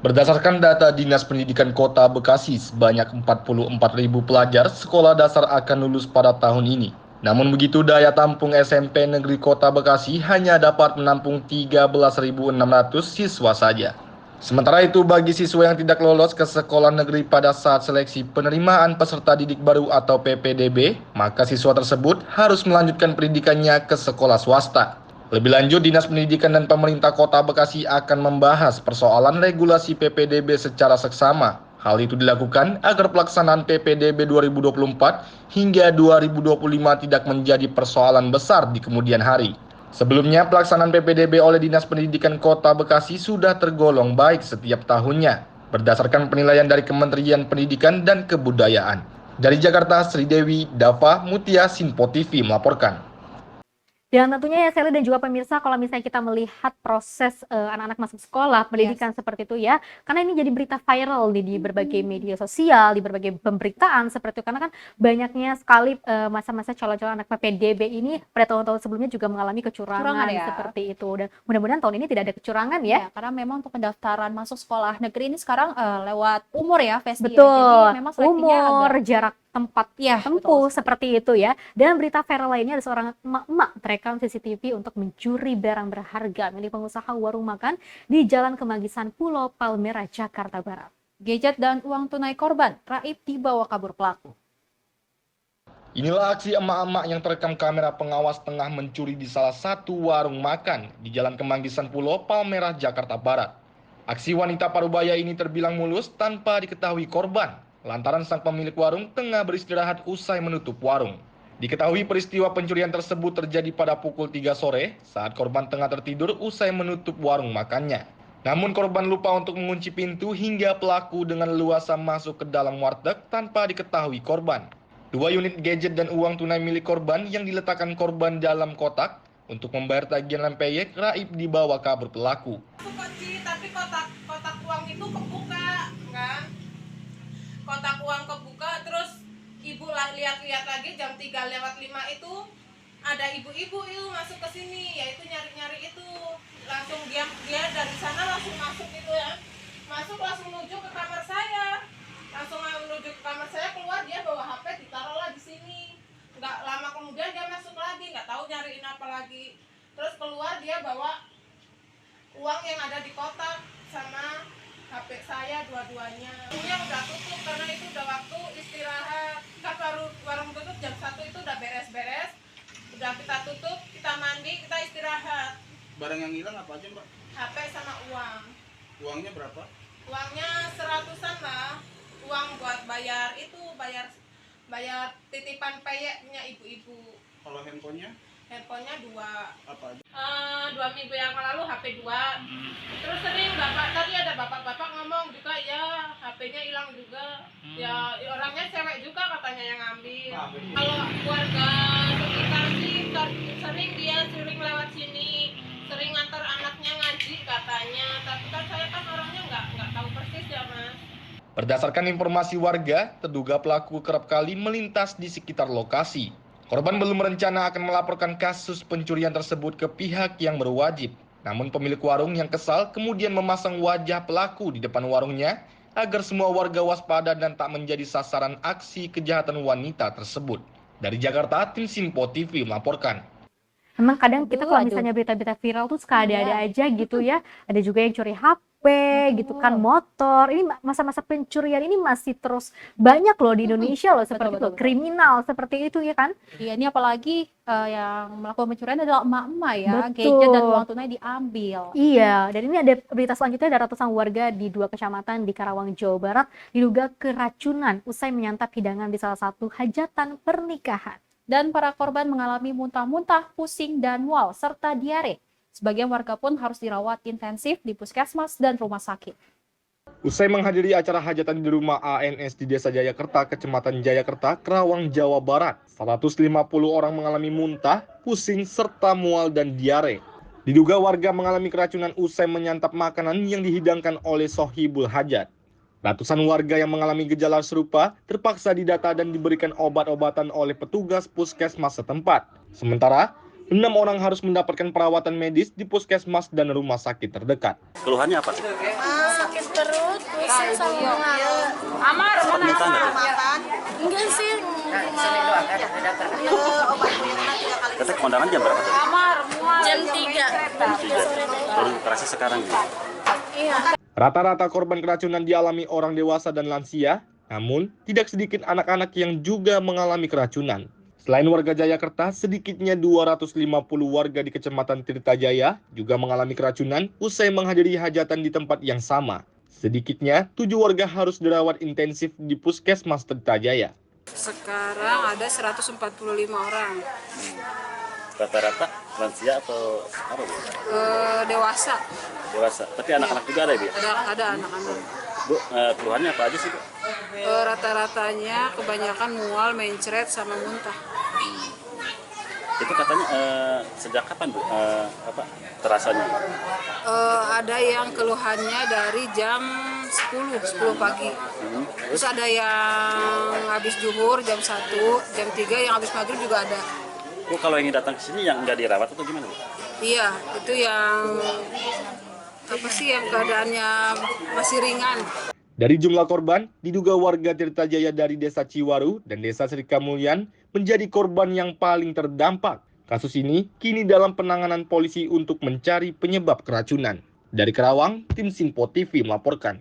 Berdasarkan data Dinas Pendidikan Kota Bekasi, sebanyak 44.000 pelajar sekolah dasar akan lulus pada tahun ini. Namun begitu, daya tampung SMP Negeri Kota Bekasi hanya dapat menampung 13.600 siswa saja. Sementara itu, bagi siswa yang tidak lolos ke sekolah negeri pada saat seleksi penerimaan peserta didik baru atau PPDB, maka siswa tersebut harus melanjutkan pendidikannya ke sekolah swasta. Lebih lanjut, Dinas Pendidikan dan Pemerintah Kota Bekasi akan membahas persoalan regulasi PPDB secara seksama. Hal itu dilakukan agar pelaksanaan PPDB 2024 hingga 2025 tidak menjadi persoalan besar di kemudian hari. Sebelumnya, pelaksanaan PPDB oleh Dinas Pendidikan Kota Bekasi sudah tergolong baik setiap tahunnya. berdasarkan penilaian dari Kementerian Pendidikan dan Kebudayaan. Dari Jakarta, Sri Dewi, Dava, Mutia, Sinpo TV melaporkan. Dan tentunya ya Sally dan juga pemirsa, kalau misalnya kita melihat proses anak-anak masuk sekolah, pendidikan seperti itu ya, karena ini jadi berita viral nih di berbagai media sosial, di berbagai pemberitaan seperti itu, karena kan banyaknya sekali masa-masa calon-calon anak PPDB ini pada tahun-tahun sebelumnya juga mengalami kecurangan ya. seperti itu, dan mudah-mudahan tahun ini tidak ada kecurangan ya. Karena memang untuk pendaftaran masuk sekolah negeri ini sekarang lewat umur ya, Festi. Betul, Jadi memang seleksinya umur, agak jarak tempat tempuh seperti itu ya. Dan berita viral lainnya ada seorang emak-emak terekam CCTV untuk mencuri barang berharga milik pengusaha warung makan di Jalan Kemanggisan, Pulau Palmera, Jakarta Barat. Gadget dan uang tunai korban raib dibawa kabur pelaku. Inilah aksi emak-emak yang terekam kamera pengawas tengah mencuri di salah satu warung makan di Jalan Kemanggisan, Pulau Palmera, Jakarta Barat. Aksi wanita parubaya ini terbilang mulus tanpa diketahui korban, lantaran sang pemilik warung tengah beristirahat usai menutup warung. Diketahui peristiwa pencurian tersebut terjadi pada pukul 3 sore saat korban tengah tertidur usai menutup warung makannya. Namun korban lupa untuk mengunci pintu hingga pelaku dengan leluasa masuk ke dalam warteg tanpa diketahui korban. 2 unit gadget dan uang tunai milik korban yang diletakkan korban dalam kotak untuk membayar tagihan rempeyek raib dibawa kabur pelaku. Tapi kotak uang itu kebuka, kan? Kotak uang kebuka, terus ibu lihat-lihat lagi jam 3:05 itu ada ibu-ibu itu masuk ke sini, yaitu nyari-nyari itu. Langsung dia dari sana langsung masuk itu ya. Masuk langsung menuju ke kamar saya. Langsung menuju ke kamar saya, keluar dia bawa HP ditaruhlah di sini. Nggak lama kemudian dia masuk lagi, nggak tahu nyariin apa lagi. Terus keluar dia bawa uang yang ada di kotak sama HP saya dua-duanya. Punya udah tutup karena itu udah waktu istirahat. Kan baru warung tutup jam 1 itu udah beres-beres. Udah kita tutup, kita mandi, kita istirahat. Barang yang hilang apa aja, Mbak? HP sama uang. Uangnya berapa? Uangnya 100-an lah. Uang buat bayar itu, bayar titipan peyeknya ibu-ibu. Kalau handphonenya? Handphonenya 2. Apa aja? 2 minggu yang lalu HP 2. Terus sering tadi ada bapak-bapak ngomong juga ya HP-nya hilang juga. Ya orangnya cewek juga katanya yang ngambil. Kalau keluarga sekitar sih sering lewat sini, sering ngantar anaknya ngaji katanya. Tapi kan saya kan orangnya nggak tahu persis ya Mas. Berdasarkan informasi warga, terduga pelaku kerap kali melintas di sekitar lokasi. Korban belum berencana akan melaporkan kasus pencurian tersebut ke pihak yang berwajib. Namun pemilik warung yang kesal kemudian memasang wajah pelaku di depan warungnya agar semua warga waspada dan tak menjadi sasaran aksi kejahatan wanita tersebut. Dari Jakarta, tim Sinpo TV melaporkan. Memang kadang kita kalau misalnya berita-berita viral tuh suka ada-ada aja gitu ya. Ada juga yang curi HP gitu kan, motor. Ini masa-masa pencurian ini masih terus banyak loh di Indonesia loh seperti itu. Kriminal seperti itu ya kan. Iya, ini apalagi yang melakukan pencurian adalah emak-emak ya. Betul. Gadget dan uang tunai diambil. Iya, dan ini ada berita selanjutnya, ada ratusan warga di 2 kecamatan di Karawang, Jawa Barat diduga keracunan usai menyantap hidangan di salah satu hajatan pernikahan. Dan para korban mengalami muntah-muntah, pusing, dan mual, serta diare. Sebagian warga pun harus dirawat intensif di puskesmas dan rumah sakit. Usai menghadiri acara hajatan di rumah ANS di Desa Jayakerta, Kecamatan Jayakerta, Karawang, Jawa Barat, 150 orang mengalami muntah, pusing, serta mual dan diare. Diduga warga mengalami keracunan usai menyantap makanan yang dihidangkan oleh sohibul hajat. Ratusan warga yang mengalami gejala serupa terpaksa didata dan diberikan obat-obatan oleh petugas puskesmas setempat. Sementara, 6 orang harus mendapatkan perawatan medis di puskesmas dan rumah sakit terdekat. Keluhannya apa? Sakit perut, pusing sama mual. Amar, makan. Enggak sih, obat buyutnya 3 kali. Kata kondangan jam berapa? Jam 3. Baru terasa sekarang gitu. Iya. Rata-rata korban keracunan dialami orang dewasa dan lansia, namun tidak sedikit anak-anak yang juga mengalami keracunan. Selain warga Jayakerta, sedikitnya 250 warga di Kecamatan Tirtajaya juga mengalami keracunan usai menghadiri hajatan di tempat yang sama. Sedikitnya 7 warga harus dirawat intensif di Puskesmas Tirtajaya. Sekarang ada 145 orang. Rata-rata lansia atau apa? Dewasa. Dewasa. Tapi anak-anak juga ada ya? Ada anak-anak. Bu, keluhannya apa aja sih, Bu? Rata-ratanya kebanyakan mual, mencret, sama muntah. Itu katanya sejak kapan, Bu? Terasanya? Ada yang keluhannya dari jam 10 pagi. Terus ada yang habis zuhur jam 1, jam 3, yang habis maghrib juga ada. Bu, kalau ingin datang ke sini yang nggak dirawat atau gimana, Bu? Iya, itu yang yang keadaannya masih ringan. Dari jumlah korban, diduga warga Tirtajaya dari Desa Ciwaru dan Desa Serikamulyan menjadi korban yang paling terdampak. Kasus ini kini dalam penanganan polisi untuk mencari penyebab keracunan. Dari Karawang, tim Sinpo TV melaporkan.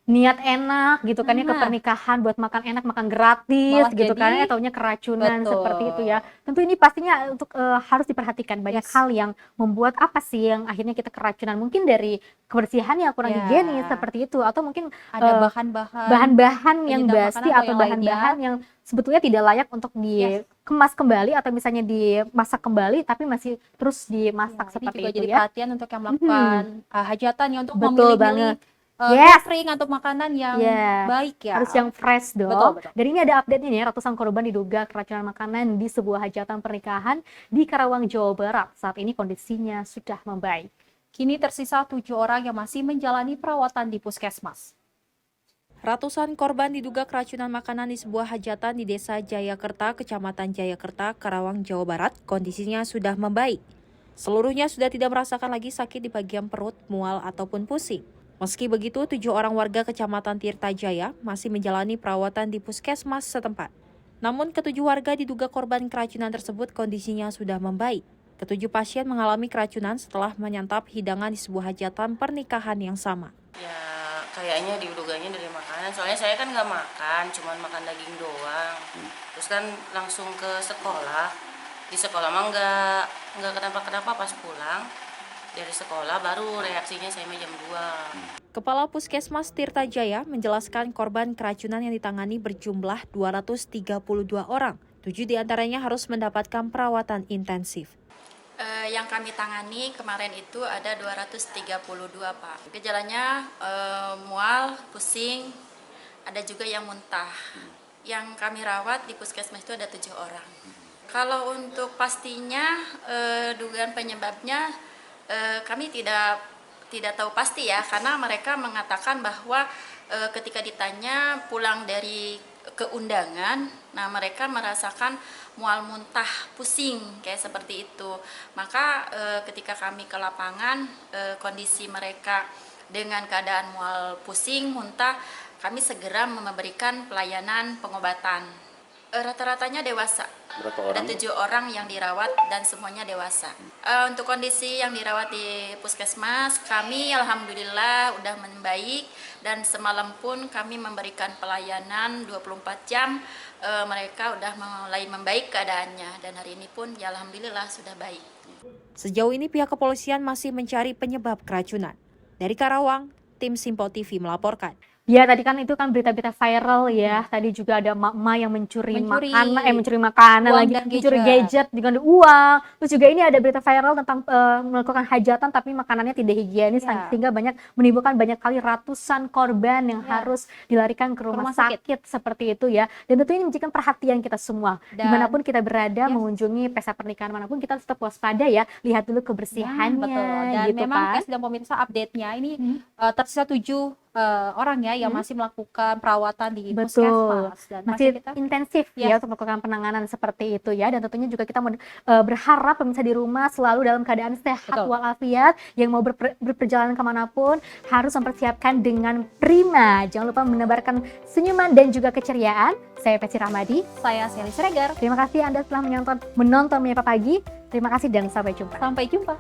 Niat enak gitu kan ya ke pernikahan buat makan enak, makan gratis Malah gitu kan jadi- ya, taunya keracunan Betul. seperti itu ya. Tentu ini pastinya untuk harus diperhatikan banyak hal yang membuat apa sih yang akhirnya kita keracunan, mungkin dari kebersihan yang kurang Ya. higienis seperti itu, atau mungkin Ada bahan-bahan bahan-bahan yang penyedap basi makanan atau yang bahan-bahan yang sebetulnya tidak layak untuk dikemas kembali atau misalnya dimasak kembali tapi masih terus dimasak Ini seperti juga itu jadi ya. perhatian untuk yang melakukan hajatan ya, untuk Betul memilih-milih banget. Yes. catering atau makanan yang Ya, baik ya. harus yang fresh dong. Betul. Dan ini ada update-nya nih, ratusan korban diduga keracunan makanan di sebuah hajatan pernikahan di Karawang, Jawa Barat. Saat ini kondisinya sudah membaik. Kini tersisa 7 orang yang masih menjalani perawatan di puskesmas. Ratusan korban diduga keracunan makanan di sebuah hajatan di Desa Jayakerta, Kecamatan Jayakerta, Karawang, Jawa Barat. Kondisinya sudah membaik. Seluruhnya sudah tidak merasakan lagi sakit di bagian perut, mual, ataupun pusing. Meski begitu, 7 orang warga Kecamatan Tirtajaya masih menjalani perawatan di puskesmas setempat. Namun, ketujuh warga diduga korban keracunan tersebut kondisinya sudah membaik. Ketujuh pasien mengalami keracunan setelah menyantap hidangan di sebuah hajatan pernikahan yang sama. Ya, kayaknya diduganya dari makanan. Soalnya saya kan nggak makan, cuman makan daging doang. Terus kan langsung ke sekolah. Di sekolah mah nggak kenapa-kenapa, pas pulang dari sekolah baru reaksinya saya mah jam 2. Kepala Puskesmas Tirtajaya menjelaskan korban keracunan yang ditangani berjumlah 232 orang. 7 diantaranya harus mendapatkan perawatan intensif. Yang kami tangani kemarin itu ada 232 Pak. Gejalanya mual, pusing, ada juga yang muntah. Yang kami rawat di puskesmas itu ada 7 orang. Kalau untuk pastinya dugaan penyebabnya kami tidak tahu pasti ya, karena mereka mengatakan bahwa ketika ditanya pulang dari keundangan, nah mereka merasakan mual, muntah, pusing kayak seperti itu. Maka ketika kami ke lapangan, kondisi mereka dengan keadaan mual, pusing, muntah, kami segera memberikan pelayanan pengobatan. Rata-ratanya dewasa. Berapa orang? Ada 7 orang yang dirawat dan semuanya dewasa. Untuk kondisi yang dirawat di puskesmas, kami alhamdulillah udah membaik, dan semalam pun kami memberikan pelayanan 24 jam. Mereka udah mulai membaik keadaannya, dan hari ini pun ya alhamdulillah sudah baik. Sejauh ini pihak kepolisian masih mencari penyebab keracunan. Dari Karawang, tim Sinpo TV melaporkan. Ya, tadi kan itu kan berita-berita viral ya. Tadi juga ada emak-emak yang mencuri makanan uang lagi, dan mencuri gadget dengan uang. Terus juga ini ada berita viral tentang melakukan hajatan tapi makanannya tidak higienis, sehingga menimbulkan banyak kali ratusan korban yang harus dilarikan ke rumah sakit seperti itu ya. Dan tentu ini menjadikan perhatian kita semua. Dan Dimanapun kita berada, mengunjungi pesta pernikahan manapun, kita tetap waspada ya. Lihat dulu kebersihannya. Betul. Dan gitu memang kan. dan pemirsa update-nya ini tersisa 7 orang ya yang masih melakukan perawatan di puskesmas, dan masih kita intensif ya untuk melakukan penanganan seperti itu ya. Dan tentunya juga kita berharap pemirsa di rumah selalu dalam keadaan sehat walafiat, yang mau berperjalanan kemanapun harus mempersiapkan dengan prima. Jangan lupa menebarkan senyuman dan juga keceriaan. Saya Peci Rahmadi, saya Sally Siregar. Terima kasih Anda telah menonton Menyapa Pagi. Terima kasih dan sampai jumpa. Sampai jumpa.